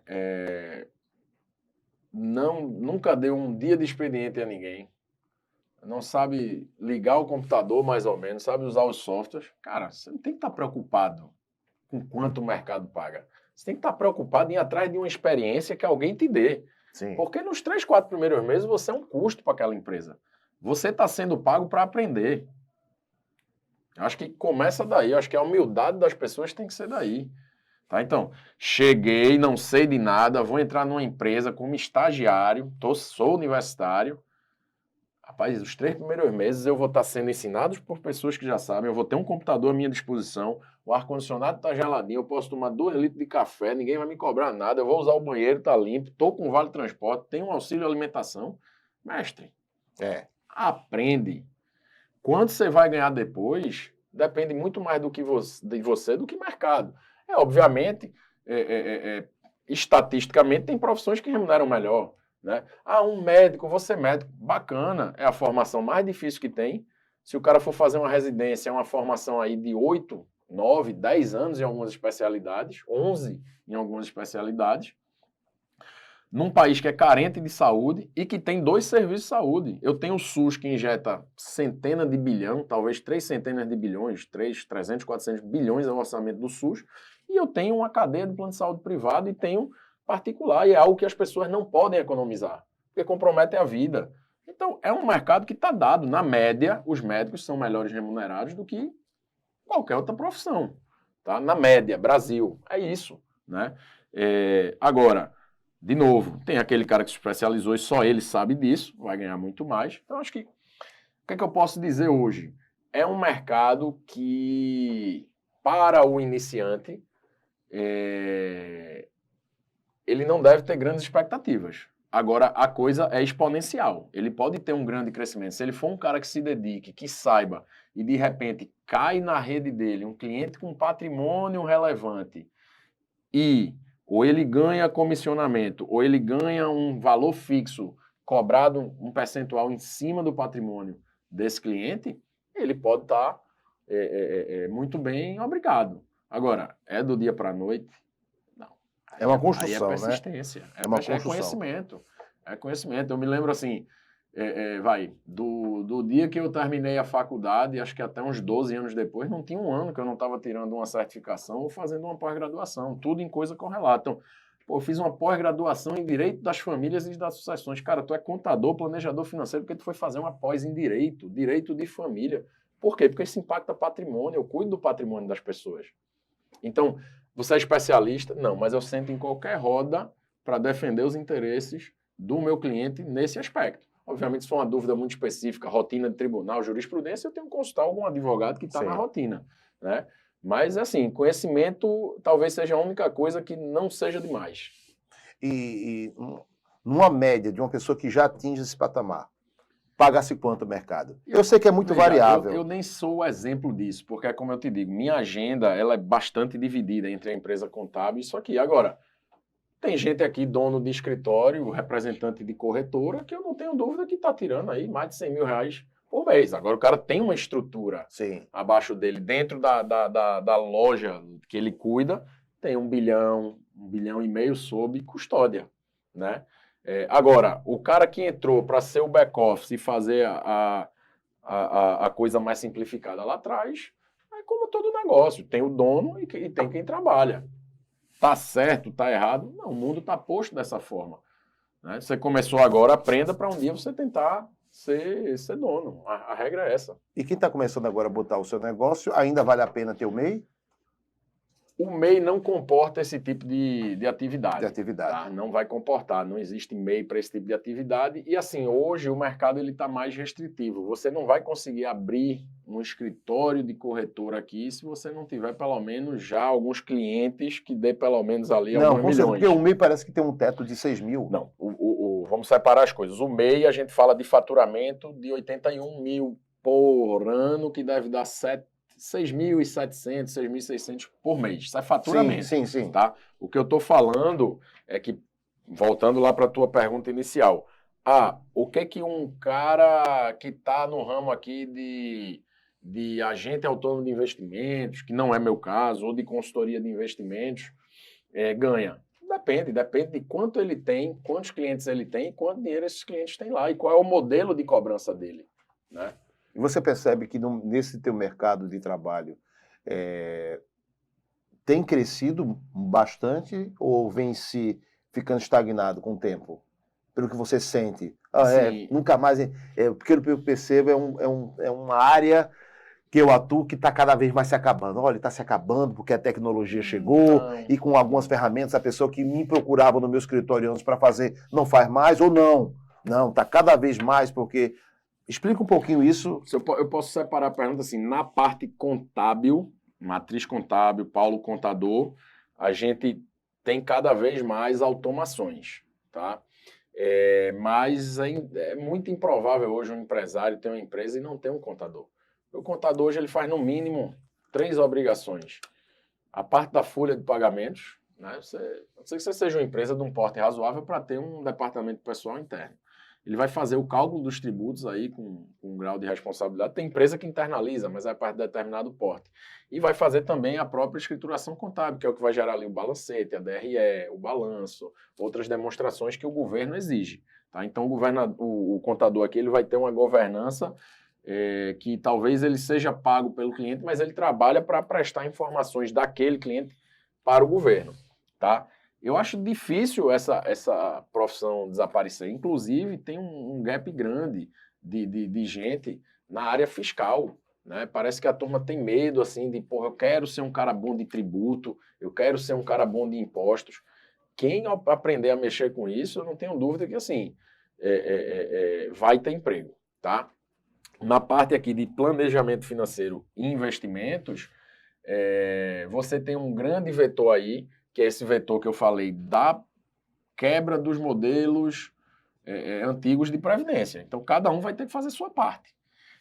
Nunca deu um dia de expediente a ninguém. Não sabe ligar o computador, mais ou menos, sabe usar os softwares. Cara, você não tem que estar preocupado com quanto o mercado paga. Você tem que estar preocupado em ir atrás de uma experiência que alguém te dê. Sim. Porque nos 3, 4 primeiros meses você é um custo para aquela empresa. Você está sendo pago para aprender. Acho que começa daí. Acho que a humildade das pessoas tem que ser daí. Tá? Então, cheguei, não sei de nada, vou entrar numa empresa como estagiário, sou universitário. Rapaz, os 3 primeiros meses eu vou estar sendo ensinado por pessoas que já sabem, eu vou ter um computador à minha disposição, o ar-condicionado está geladinho, eu posso tomar 2 litros de café, ninguém vai me cobrar nada, eu vou usar o banheiro, está limpo, estou com vale transporte, tenho um auxílio alimentação. Mestre, aprende. Quanto você vai ganhar depois, depende muito mais de você do que mercado. Obviamente, estatisticamente, tem profissões que remuneram melhor. Né? Um médico, você é médico, bacana, é a formação mais difícil que tem. Se o cara for fazer uma residência, é uma formação aí de 8, 9, 10 anos em algumas especialidades, 11 em algumas especialidades, num país que é carente de saúde e que tem 2 serviços de saúde. Eu tenho o SUS que injeta centenas de bilhão, talvez 3 centenas de bilhões, 300, 400 bilhões é o orçamento do SUS, e eu tenho uma cadeia de plano de saúde privado e tenho particular, e é algo que as pessoas não podem economizar, porque compromete a vida. Então, é um mercado que está dado. Na média, os médicos são melhores remunerados do que qualquer outra profissão. Tá? Na média, Brasil, é isso. Né? Agora, de novo, tem aquele cara que se especializou e só ele sabe disso, vai ganhar muito mais. Então, acho que, o que é que eu posso dizer hoje? É um mercado que, para o iniciante, ele não deve ter grandes expectativas. Agora, a coisa é exponencial. Ele pode ter um grande crescimento. Se ele for um cara que se dedique, que saiba, e de repente cai na rede dele um cliente com patrimônio relevante, ou ele ganha comissionamento, ou ele ganha um valor fixo, cobrado um percentual em cima do patrimônio desse cliente, ele pode estar muito bem, obrigado. Agora, é do dia para a noite? É uma construção, aí é persistência, né? É conhecimento. É conhecimento. Eu me lembro assim, do dia que eu terminei a faculdade, acho que até uns 12 anos depois, não tinha um ano que eu não estava tirando uma certificação ou fazendo uma pós-graduação, tudo em coisa correlata. Então, eu fiz uma pós-graduação em Direito das Famílias e das Sucessões. Cara, tu é contador, planejador financeiro, porque tu foi fazer uma pós em Direito de Família. Por quê? Porque isso impacta patrimônio, eu cuido do patrimônio das pessoas. Então, você é especialista? Não, mas eu sento em qualquer roda para defender os interesses do meu cliente nesse aspecto. Obviamente, se for uma dúvida muito específica, rotina de tribunal, jurisprudência, eu tenho que consultar algum advogado que está na rotina, né? Mas, assim, conhecimento talvez seja a única coisa que não seja demais. E numa média de uma pessoa que já atinge esse patamar, paga-se quanto o mercado? Eu sei que é muito variável. Eu nem sou o exemplo disso, porque, como eu te digo, minha agenda ela é bastante dividida entre a empresa contábil e isso aqui. Agora, tem gente aqui, dono de escritório, representante de corretora, que eu não tenho dúvida que está tirando aí mais de 100 mil reais por mês. Agora, o cara tem uma estrutura abaixo dele, dentro da loja que ele cuida, tem 1 bilhão e meio sob custódia, né? Agora, o cara que entrou para ser o back-office e fazer a coisa mais simplificada lá atrás, é como todo negócio, tem o dono e tem quem trabalha. Tá certo, tá errado? Não, o mundo tá posto dessa forma, né? Você começou agora, aprenda para um dia você tentar ser dono. A regra é essa. E quem está começando agora a botar o seu negócio, ainda vale a pena ter o MEI? O MEI não comporta esse tipo de atividade. Tá? Não vai comportar, não existe MEI para esse tipo de atividade. E assim, hoje o mercado está mais restritivo. Você não vai conseguir abrir um escritório de corretora aqui se você não tiver pelo menos já alguns clientes que dê pelo menos ali alguns milhões. Porque o MEI parece que tem um teto de 6 mil. Não, vamos separar as coisas. O MEI a gente fala de faturamento de 81 mil por ano, que deve dar 6.700, 6.600 por mês. Isso é faturamento. Sim. Tá? O que eu estou falando é que, voltando lá para a tua pergunta inicial, o que um cara que está no ramo aqui de agente autônomo de investimentos, que não é meu caso, ou de consultoria de investimentos, ganha? Depende de quanto ele tem, quantos clientes ele tem e quanto dinheiro esses clientes têm lá e qual é o modelo de cobrança dele, né? E você percebe que nesse teu mercado de trabalho tem crescido bastante ou vem se ficando estagnado com o tempo? Pelo que você sente? Nunca mais... Porque eu percebo, é uma área que eu atuo que está cada vez mais se acabando. Olha, está se acabando porque a tecnologia chegou e com algumas ferramentas a pessoa que me procurava no meu escritório antes para fazer não faz mais ou não. Não, está cada vez mais porque... Explica um pouquinho isso. Eu posso separar a pergunta assim, na parte contábil, matriz contábil, Paulo contador, a gente tem cada vez mais automações, tá? Mas é muito improvável hoje um empresário ter uma empresa e não ter um contador. O contador hoje ele faz no mínimo 3 obrigações. A parte da folha de pagamentos, né? Não sei que você seja uma empresa de um porte razoável para ter um departamento pessoal interno. Ele vai fazer o cálculo dos tributos aí com um grau de responsabilidade. Tem empresa que internaliza, mas é a parte de determinado porte. E vai fazer também a própria escrituração contábil, que é o que vai gerar ali o balancete, a DRE, o balanço, outras demonstrações que o governo exige. Tá? Então, o contador aqui ele vai ter uma governança que talvez ele seja pago pelo cliente, mas ele trabalha para prestar informações daquele cliente para o governo. Tá? Eu acho difícil essa profissão desaparecer. Inclusive, tem um gap grande de gente na área fiscal, né? Parece que a turma tem medo, assim, de, eu quero ser um cara bom de tributo, eu quero ser um cara bom de impostos. Quem aprender a mexer com isso, eu não tenho dúvida que, assim, vai ter emprego, tá? Na parte aqui de planejamento financeiro e investimentos, você tem um grande vetor aí, que é esse vetor que eu falei da quebra dos modelos antigos de previdência. Então, cada um vai ter que fazer sua parte.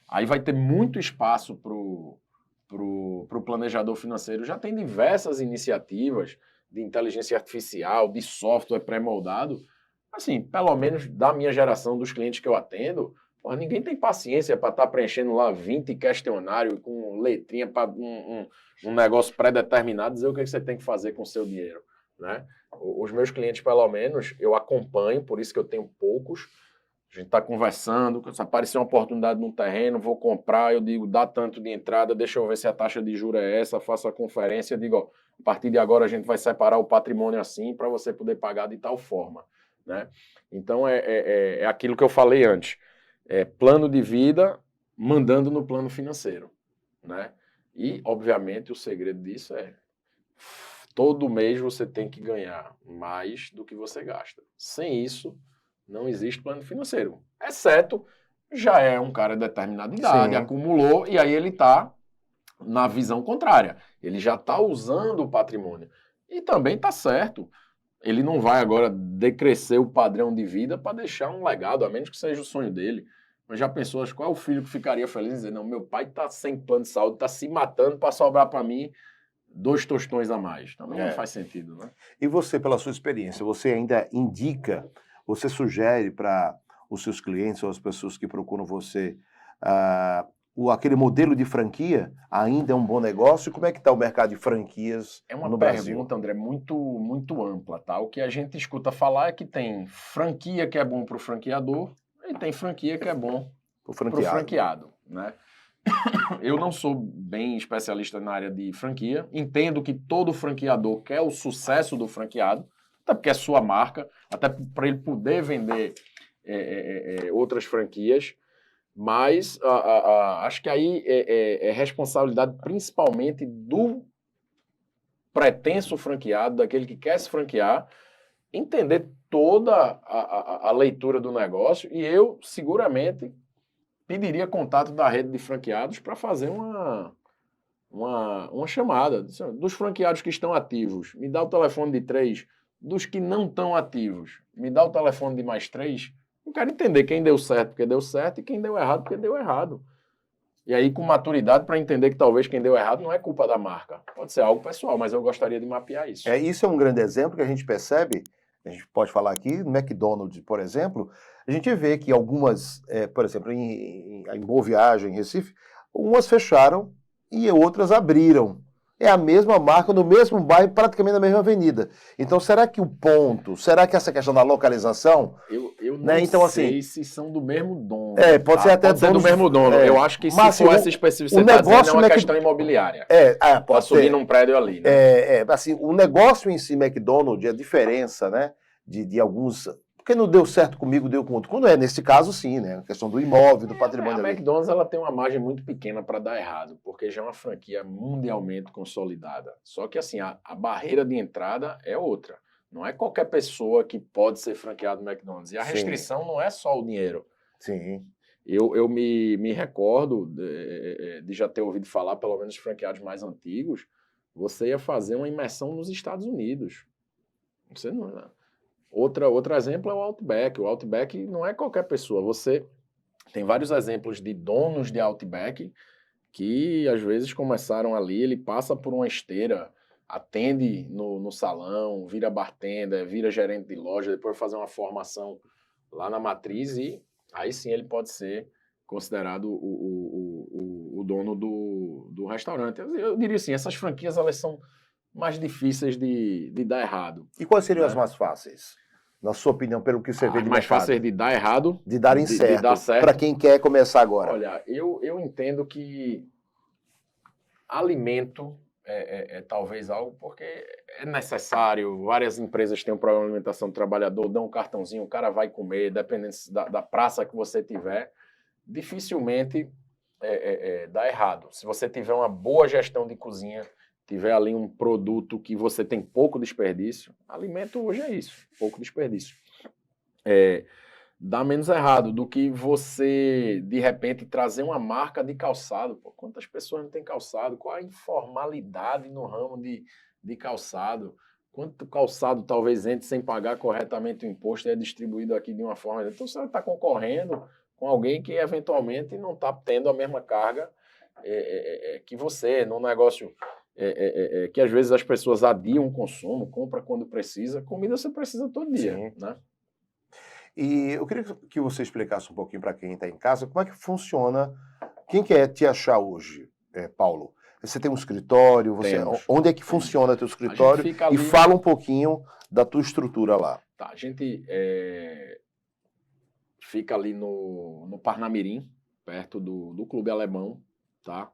Aí vai ter muito espaço para o planejador financeiro. Já tem diversas iniciativas de inteligência artificial, de software pré-moldado. Assim, pelo menos da minha geração, dos clientes que eu atendo, ninguém tem paciência para estar preenchendo lá 20 questionários com letrinha para um negócio pré-determinado, dizer o que você tem que fazer com o seu dinheiro, né? Os meus clientes, pelo menos, eu acompanho, por isso que eu tenho poucos. A gente está conversando, se aparecer uma oportunidade num terreno, vou comprar, eu digo, dá tanto de entrada, deixa eu ver se a taxa de juros é essa, faço a conferência, eu digo, a partir de agora a gente vai separar o patrimônio assim para você poder pagar de tal forma, né? Então, é aquilo que eu falei antes. Plano de vida mandando no plano financeiro, né? E, obviamente, o segredo disso é todo mês você tem que ganhar mais do que você gasta. Sem isso, não existe plano financeiro. Exceto, já é um cara de determinada idade, Sim. acumulou, e aí ele está na visão contrária. Ele já está usando o patrimônio. E também está certo. Ele não vai agora decrescer o padrão de vida para deixar um legado, a menos que seja o sonho dele. Mas já pensou, qual é o filho que ficaria feliz em dizer, não, meu pai está sem plano de saúde, está se matando para sobrar para mim 2 tostões a mais. Também não faz sentido, né? E você, pela sua experiência, você ainda indica, você sugere para os seus clientes ou as pessoas que procuram você aquele modelo de franquia ainda é um bom negócio? Como é que está o mercado de franquias no Brasil? É uma pergunta, André, muito ampla, tá? O que a gente escuta falar é que tem franquia que é bom para o franqueador e tem franquia que é bom para o franqueado, né? Eu não sou bem especialista na área de franquia, entendo que todo franqueador quer o sucesso do franqueado, até porque é sua marca, até para ele poder vender outras franquias, mas acho que aí é responsabilidade principalmente do pretenso franqueado, daquele que quer se franquear, entender toda a leitura do negócio, e eu seguramente pediria contato da rede de franqueados para fazer uma chamada dos franqueados que estão ativos. Me dá o telefone de 3. Dos que não estão ativos, me dá o telefone de mais 3. Eu quero entender quem deu certo porque deu certo e quem deu errado porque deu errado. E aí com maturidade para entender que talvez quem deu errado não é culpa da marca. Pode ser algo pessoal, mas eu gostaria de mapear isso. Isso é um grande exemplo que a gente percebe, a gente pode falar aqui, no McDonald's, por exemplo, a gente vê que algumas, por exemplo, em Boa Viagem, em Recife, umas fecharam e outras abriram. É a mesma marca, no mesmo bairro, praticamente na mesma avenida. Então, será que será que essa questão da localização... Eu não né? Então, sei se são do mesmo dono. Pode ser até do mesmo dono. Eu acho que se for essa especificidade, é uma questão imobiliária. Pode subir num prédio ali, né? Assim, o negócio em si, McDonald's, a diferença, né, de alguns... Porque não deu certo comigo, deu com outro. Quando é nesse caso, sim, né? A questão do imóvel, do patrimônio. A McDonald's ela tem uma margem muito pequena para dar errado, porque já é uma franquia mundialmente consolidada. Só que assim, a barreira de entrada é outra. Não é qualquer pessoa que pode ser franqueado no McDonald's. E a restrição não é só o dinheiro. Sim. Eu me recordo de já ter ouvido falar, pelo menos franqueados mais antigos, você ia fazer uma imersão nos Estados Unidos. Você não... Outro exemplo é o Outback. O Outback não é qualquer pessoa. Você tem vários exemplos de donos de Outback que às vezes começaram ali, ele passa por uma esteira, atende no salão, vira bartender, vira gerente de loja, depois fazer uma formação lá na matriz e aí sim ele pode ser considerado o dono do restaurante. Eu diria assim, essas franquias elas são mais difíceis de dar errado. E quais seriam as mais fáceis? Na sua opinião, pelo que você vê de mais fáceis de dar errado? De darem certo. De dar certo. Para quem quer começar agora. Olha, eu entendo que alimento é talvez algo porque é necessário. Várias empresas têm um programa de alimentação do trabalhador, dão um cartãozinho, o cara vai comer, dependendo da praça que você tiver. Dificilmente dá errado. Se você tiver uma boa gestão de cozinha, tiver ali um produto que você tem pouco desperdício, alimento hoje é isso, pouco desperdício. Dá menos errado do que você, de repente, trazer uma marca de calçado. Pô, quantas pessoas não têm calçado? Qual a informalidade no ramo de calçado? Quanto calçado talvez entre sem pagar corretamente o imposto e é distribuído aqui de uma forma... Então você está concorrendo com alguém que eventualmente não está tendo a mesma carga que você, num negócio... que às vezes as pessoas adiam o consumo, compra quando precisa. Comida você precisa todo dia, né? E eu queria que você explicasse um pouquinho para quem está em casa como é que funciona, quem quer te achar hoje, Paulo? Você tem um escritório, onde é que funciona teu escritório? E fala um pouquinho da tua estrutura lá. Tá, a gente fica ali no Parnamirim, perto do Clube Alemão, tá?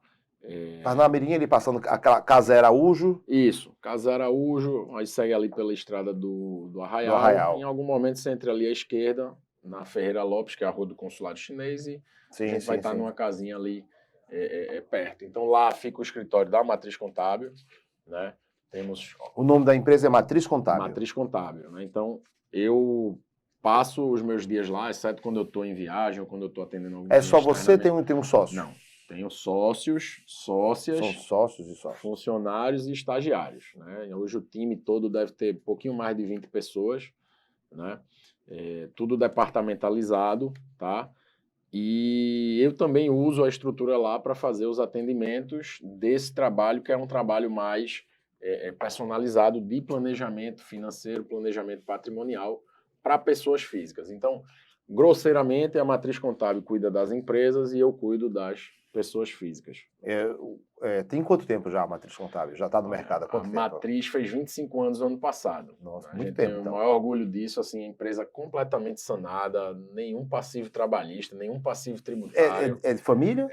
Parnamirim, ele passando a Casa Araújo. Isso, Casa Araújo, aí segue ali pela estrada do Arraial. Em algum momento você entra ali à esquerda, na Ferreira Lopes, que é a rua do Consulado Chinês, e a gente vai estar numa casinha ali perto. Então lá fica o escritório da Matriz Contábil, né? Temos O nome da empresa é Matriz Contábil. Matriz Contábil, né? Então, eu passo os meus dias lá, exceto quando eu estou em viagem ou quando eu estou atendendo algum É só cliente você externamente. tem um sócio? Não. Tenho sócios, sócias, São sócios e sócios. funcionários e estagiários, né? Hoje o time todo deve ter um pouquinho mais de 20 pessoas, né? Tudo departamentalizado, tá? E eu também uso a estrutura lá para fazer os atendimentos desse trabalho, que é um trabalho mais personalizado de planejamento financeiro, planejamento patrimonial para pessoas físicas. Então, grosseiramente, a Matriz Contábil cuida das empresas e eu cuido das pessoas físicas. Tem quanto tempo já a Matriz Contábil? Já está no mercado há quanto tempo? A Matriz fez 25 anos no ano passado. Nossa, A muito gente tempo, tem o então. maior orgulho disso, assim, a empresa completamente sanada, nenhum passivo trabalhista, nenhum passivo tributário. É de família?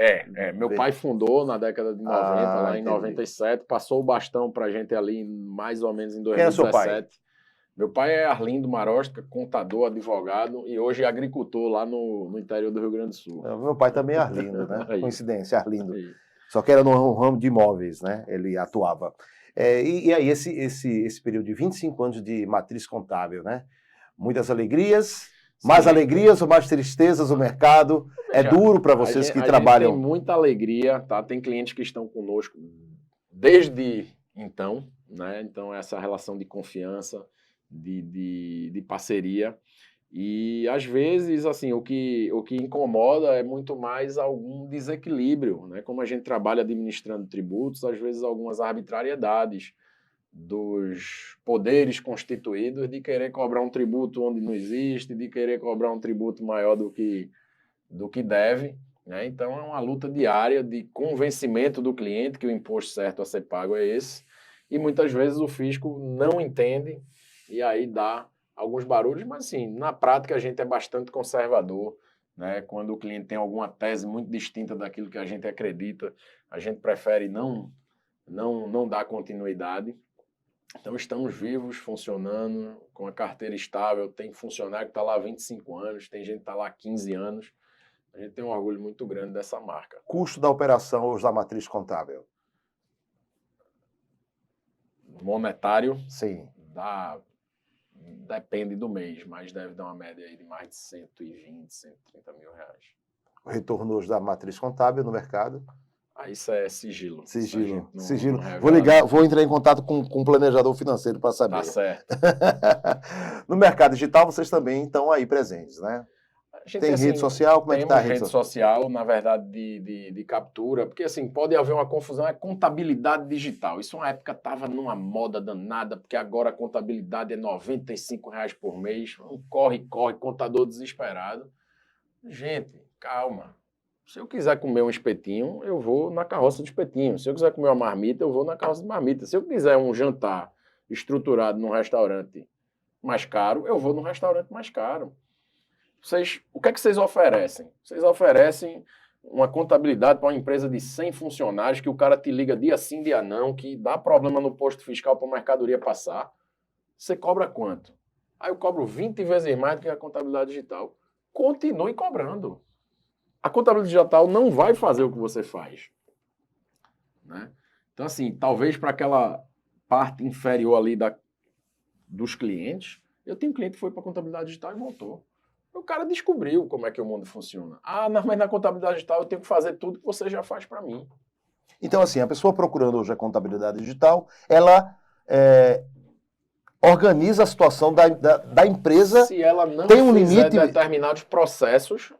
Meu pai fundou na década de 90, lá em entendi. 97, passou o bastão para a gente ali mais ou menos em Quem é seu 2017. Meu pai é Arlindo Marosca, contador, advogado e hoje é agricultor lá no interior do Rio Grande do Sul. Meu pai também é Arlindo, né? Aí. Coincidência, Arlindo. Aí. Só que era no ramo de imóveis, né? Ele atuava. E aí, esse período de 25 anos de Matriz Contábil, né? Muitas alegrias, mais alegrias ou mais tristezas no mercado? É duro para vocês que trabalham? A gente tem muita alegria, tá? Tem clientes que estão conosco desde então, né? Então, essa relação de confiança, de parceria. E, às vezes, assim, o que incomoda é muito mais algum desequilíbrio, né? Como a gente trabalha administrando tributos, às vezes algumas arbitrariedades dos poderes constituídos de querer cobrar um tributo onde não existe, de querer cobrar um tributo maior do que deve, né? Então, é uma luta diária de convencimento do cliente que o imposto certo a ser pago é esse, e muitas vezes o fisco não entende e aí dá alguns barulhos, mas assim, na prática a gente é bastante conservador, né? Quando o cliente tem alguma tese muito distinta daquilo que a gente acredita, a gente prefere não dar continuidade. Então estamos vivos, funcionando, com a carteira estável, tem funcionário que está lá há 25 anos, tem gente que está lá há 15 anos. A gente tem um orgulho muito grande dessa marca. Custo da operação hoje da Matriz Contábil? Monetário? Sim. Depende do mês, mas deve dar uma média aí de mais de 120, 130 mil reais. O retorno hoje da Matriz Contábil no mercado? Isso é sigilo. Sigilo. Não Vou entrar em contato com um planejador financeiro para saber. Tá certo. No mercado digital, vocês também estão aí presentes, né? Tem rede social? Como é que está a rede social, na verdade, de captura, porque assim, pode haver uma confusão, é contabilidade digital. Isso uma época estava numa moda danada, porque agora a contabilidade é R$95 por mês, corre, contador desesperado. Gente, calma. Se eu quiser comer um espetinho, eu vou na carroça de espetinho. Se eu quiser comer uma marmita, eu vou na carroça de marmita. Se eu quiser um jantar estruturado num restaurante mais caro, eu vou num restaurante mais caro. O que é que vocês oferecem? Vocês oferecem uma contabilidade para uma empresa de 100 funcionários que o cara te liga dia sim, dia não, que dá problema no posto fiscal para a mercadoria passar. Você cobra quanto? Aí eu cobro 20 vezes mais do que a contabilidade digital. Continue cobrando. A contabilidade digital não vai fazer o que você faz, né? Então, assim, talvez para aquela parte inferior ali dos clientes, eu tenho um cliente que foi para a contabilidade digital e voltou. O cara descobriu como é que o mundo funciona. Mas na contabilidade digital eu tenho que fazer tudo que você já faz para mim. Então, assim, a pessoa procurando hoje a contabilidade digital, ela organiza a situação da empresa. Se ela não tem um fizer limite determinados processos,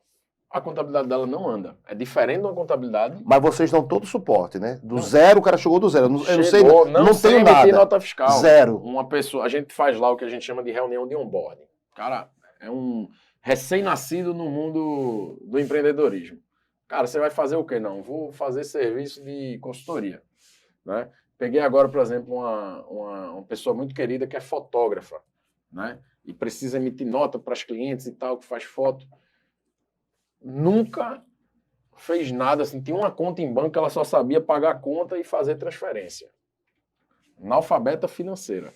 a contabilidade dela não anda. É diferente de uma contabilidade. Mas vocês dão todo o suporte, né? Zero, o cara chegou do zero. Eu não sei, não tenho nada. Nota fiscal. Zero. Uma pessoa, a gente faz lá o que a gente chama de reunião de onboarding. Cara, é um recém-nascido no mundo do empreendedorismo. Cara, você vai fazer o quê? Não, vou fazer serviço de consultoria, né? Peguei agora, por exemplo, uma pessoa muito querida que é fotógrafa, né? E precisa emitir nota para os clientes e tal, que faz foto. Nunca fez nada, assim, tinha uma conta em banco, ela só sabia pagar a conta e fazer transferência. Analfabeta financeira.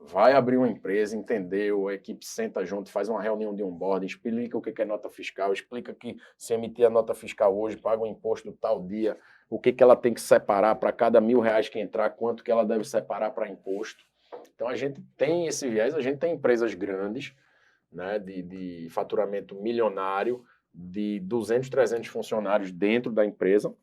vai abrir uma empresa, entendeu, a equipe senta junto, faz uma reunião de onboarding, explica o que é nota fiscal, explica que se emitir a nota fiscal hoje, paga o imposto tal dia, o que ela tem que separar para cada R$1.000 que entrar, quanto que ela deve separar para imposto. Então a gente tem esse viés, a gente tem empresas grandes, né, de faturamento milionário, de 200, 300 funcionários dentro da empresa,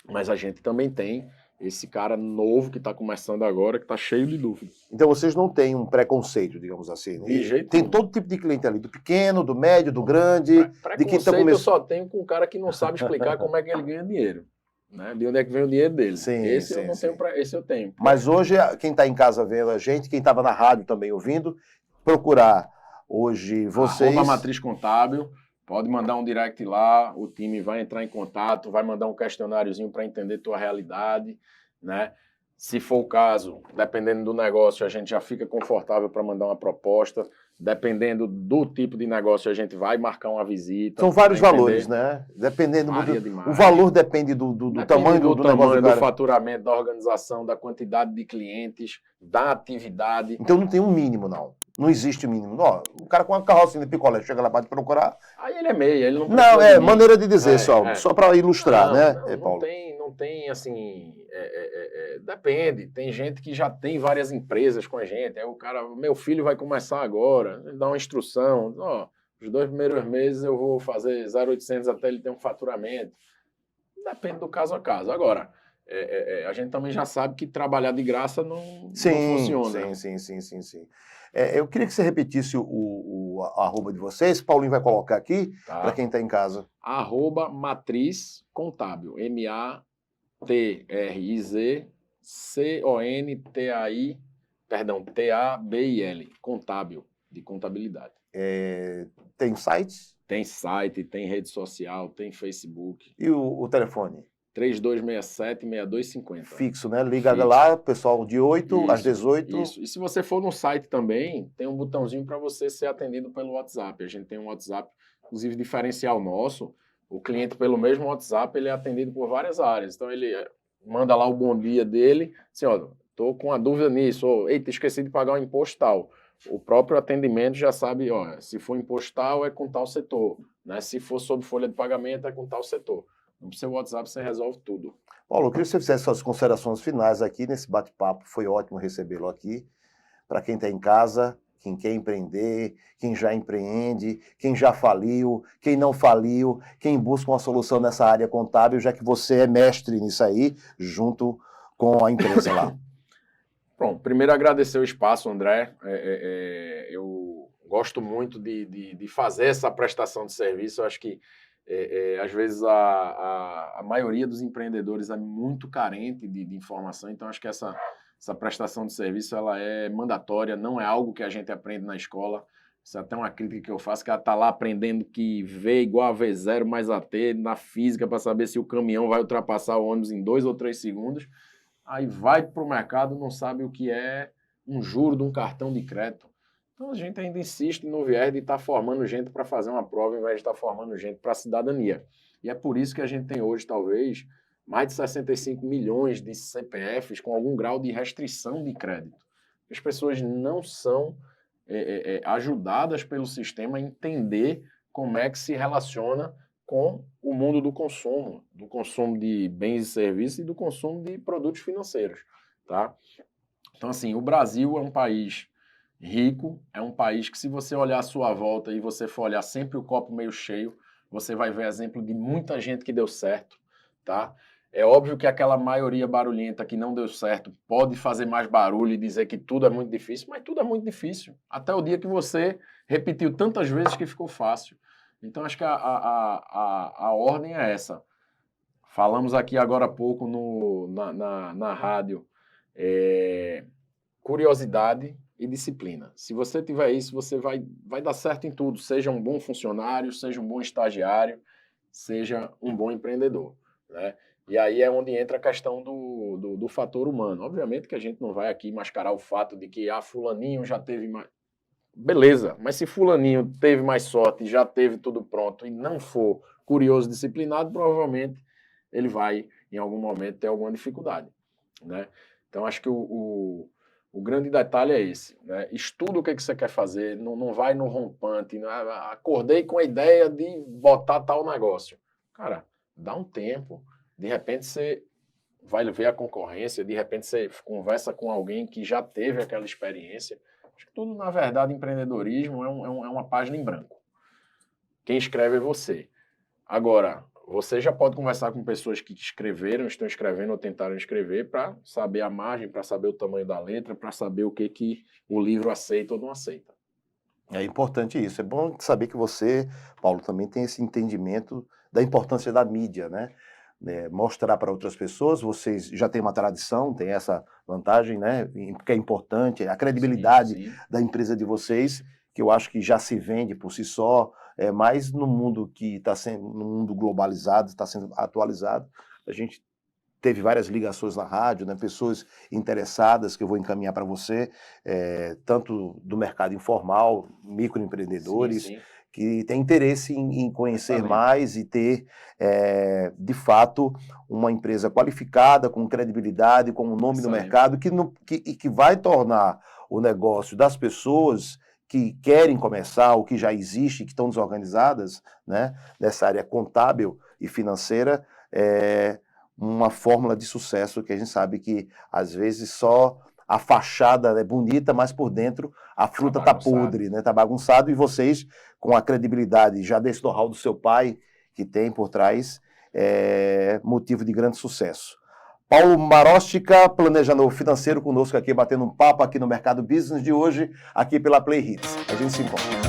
mas a gente também tem esse cara novo que está começando agora, que está cheio de dúvidas. Então vocês não têm um preconceito, digamos assim. De jeito Tem nenhum. todo tipo de cliente ali, do pequeno, do médio, do grande, de quem está Preconceito eu começando. só tenho com um cara que não sabe explicar como é que ele ganha dinheiro. Né? De onde é que vem o dinheiro dele. Sim, esse sim, eu não sim. tenho, esse eu tenho. Mas hoje, quem está em casa vendo a gente, quem estava na rádio também ouvindo, procurar hoje vocês. @Matriz Contábil, pode mandar um direct lá, o time vai entrar em contato, vai mandar um questionáriozinho para entender tua realidade, né? Se for o caso, dependendo do negócio, a gente já fica confortável para mandar uma proposta. Dependendo do tipo de negócio, a gente vai marcar uma visita. São vários valores, né? Dependendo o valor depende do tamanho do negócio do faturamento, da organização, da quantidade de clientes, da atividade. Então não tem um mínimo, não. Não existe o mínimo. Ó, o cara com uma carrocinha de picolé chega lá para te procurar. Aí ele é meia, ele não precisa. Não, é maneira de dizer só para ilustrar, né, Paulo? Não tem assim. Depende. Tem gente que já tem várias empresas com a gente. Aí o cara, meu filho vai começar agora, ele dá uma instrução. Ó, os 2 primeiros meses eu vou fazer 0,800 até ele ter um faturamento. Depende do caso a caso. Agora, a gente também já sabe que trabalhar de graça não funciona. Sim. Eu queria que você repetisse o arroba de vocês. Paulinho vai colocar aqui, tá? Para quem está em casa. @Matriz Contábil. MATRIZCONTAIL. Contábil, de contabilidade. Tem site? Tem site, tem rede social, tem Facebook. E o telefone? 3267-6250. Fixo, né? Liga lá, pessoal, de 8 às 18. Isso. E se você for no site também, tem um botãozinho para você ser atendido pelo WhatsApp. A gente tem um WhatsApp, inclusive diferencial nosso. O cliente, pelo mesmo WhatsApp, ele é atendido por várias áreas. Então, ele manda lá o bom dia dele, assim, ó, tô com uma dúvida nisso, ou, eita, esqueci de pagar o imposto tal. O próprio atendimento já sabe, ó, se for imposto tal, é com tal setor. Né? Se for sob folha de pagamento, é com tal setor. No seu WhatsApp você resolve tudo. Paulo, eu queria que você fizesse suas considerações finais aqui nesse bate-papo. Foi ótimo recebê-lo aqui. Para quem está em casa, quem quer empreender, quem já empreende, quem já faliu, quem não faliu, quem busca uma solução nessa área contábil, já que você é mestre nisso aí, junto com a empresa lá. Bom, primeiro agradecer o espaço, André. Eu gosto muito de fazer essa prestação de serviço. Eu acho que às vezes a maioria dos empreendedores é muito carente de informação, então acho que essa prestação de serviço ela é mandatória, não é algo que a gente aprende na escola. Isso é até uma crítica que eu faço, que ela está lá aprendendo que V igual a V0 mais AT na física para saber se o caminhão vai ultrapassar o ônibus em 2 ou 3 segundos. Aí vai para o mercado, não sabe o que é um juro de um cartão de crédito. Então a gente ainda insiste no viés de estar formando gente para fazer uma prova, ao invés de estar formando gente para a cidadania. E é por isso que a gente tem hoje, talvez, mais de 65 milhões de CPFs com algum grau de restrição de crédito. As pessoas não são ajudadas pelo sistema a entender como é que se relaciona com o mundo do consumo de bens e serviços e do consumo de produtos financeiros. Tá? Então, assim, o Brasil é um país rico, é um país que, se você olhar à sua volta e você for olhar sempre o copo meio cheio, você vai ver exemplo de muita gente que deu certo, tá? É óbvio que aquela maioria barulhenta que não deu certo pode fazer mais barulho e dizer que tudo é muito difícil, mas tudo é muito difícil. Até o dia que você repetiu tantas vezes que ficou fácil. Então, acho que a ordem é essa. Falamos aqui agora há pouco na rádio, curiosidade e disciplina. Se você tiver isso, você vai dar certo em tudo. Seja um bom funcionário, seja um bom estagiário, seja um bom empreendedor, né? E aí é onde entra a questão do fator humano. Obviamente que a gente não vai aqui mascarar o fato de que fulaninho já teve mais... Beleza, mas se fulaninho teve mais sorte, já teve tudo pronto e não for curioso, disciplinado, provavelmente ele vai, em algum momento, ter alguma dificuldade, né? Então, acho que o O grande detalhe é esse, né? Estuda o que você quer fazer, não vai no rompante, acordei com a ideia de botar tal negócio. Cara, dá um tempo, de repente você vai ver a concorrência, de repente você conversa com alguém que já teve aquela experiência. Acho que tudo, na verdade, empreendedorismo é uma página em branco. Quem escreve é você. Agora, você já pode conversar com pessoas que escreveram, estão escrevendo ou tentaram escrever para saber a margem, para saber o tamanho da letra, para saber o que o livro aceita ou não aceita. É importante isso. É bom saber que você, Paulo, também tem esse entendimento da importância da mídia, né? Mostrar para outras pessoas, vocês já têm uma tradição, tem essa vantagem, né? Que é importante, a credibilidade Sim. da empresa de vocês, que eu acho que já se vende por si só, mas no mundo que está sendo, no mundo globalizado, está sendo atualizado, a gente teve várias ligações na rádio, né? Pessoas interessadas que eu vou encaminhar para você, tanto do mercado informal, microempreendedores, Sim. que tem interesse em conhecer Excelente. mais e ter, de fato, uma empresa qualificada, com credibilidade, com um nome no Excelente. mercado, que vai tornar o negócio das pessoas que querem começar, ou que já existe, que estão desorganizadas, né, nessa área contábil e financeira, uma fórmula de sucesso que a gente sabe que, às vezes, só a fachada é bonita, mas por dentro a fruta está podre, né? Está bagunçado, e vocês, com a credibilidade já desse know-how do seu pai, que tem por trás, motivo de grande sucesso. Paulo Marostica, planejador financeiro, conosco aqui, batendo um papo aqui no Mercado Business de hoje, aqui pela Play Hits. A gente se encontra.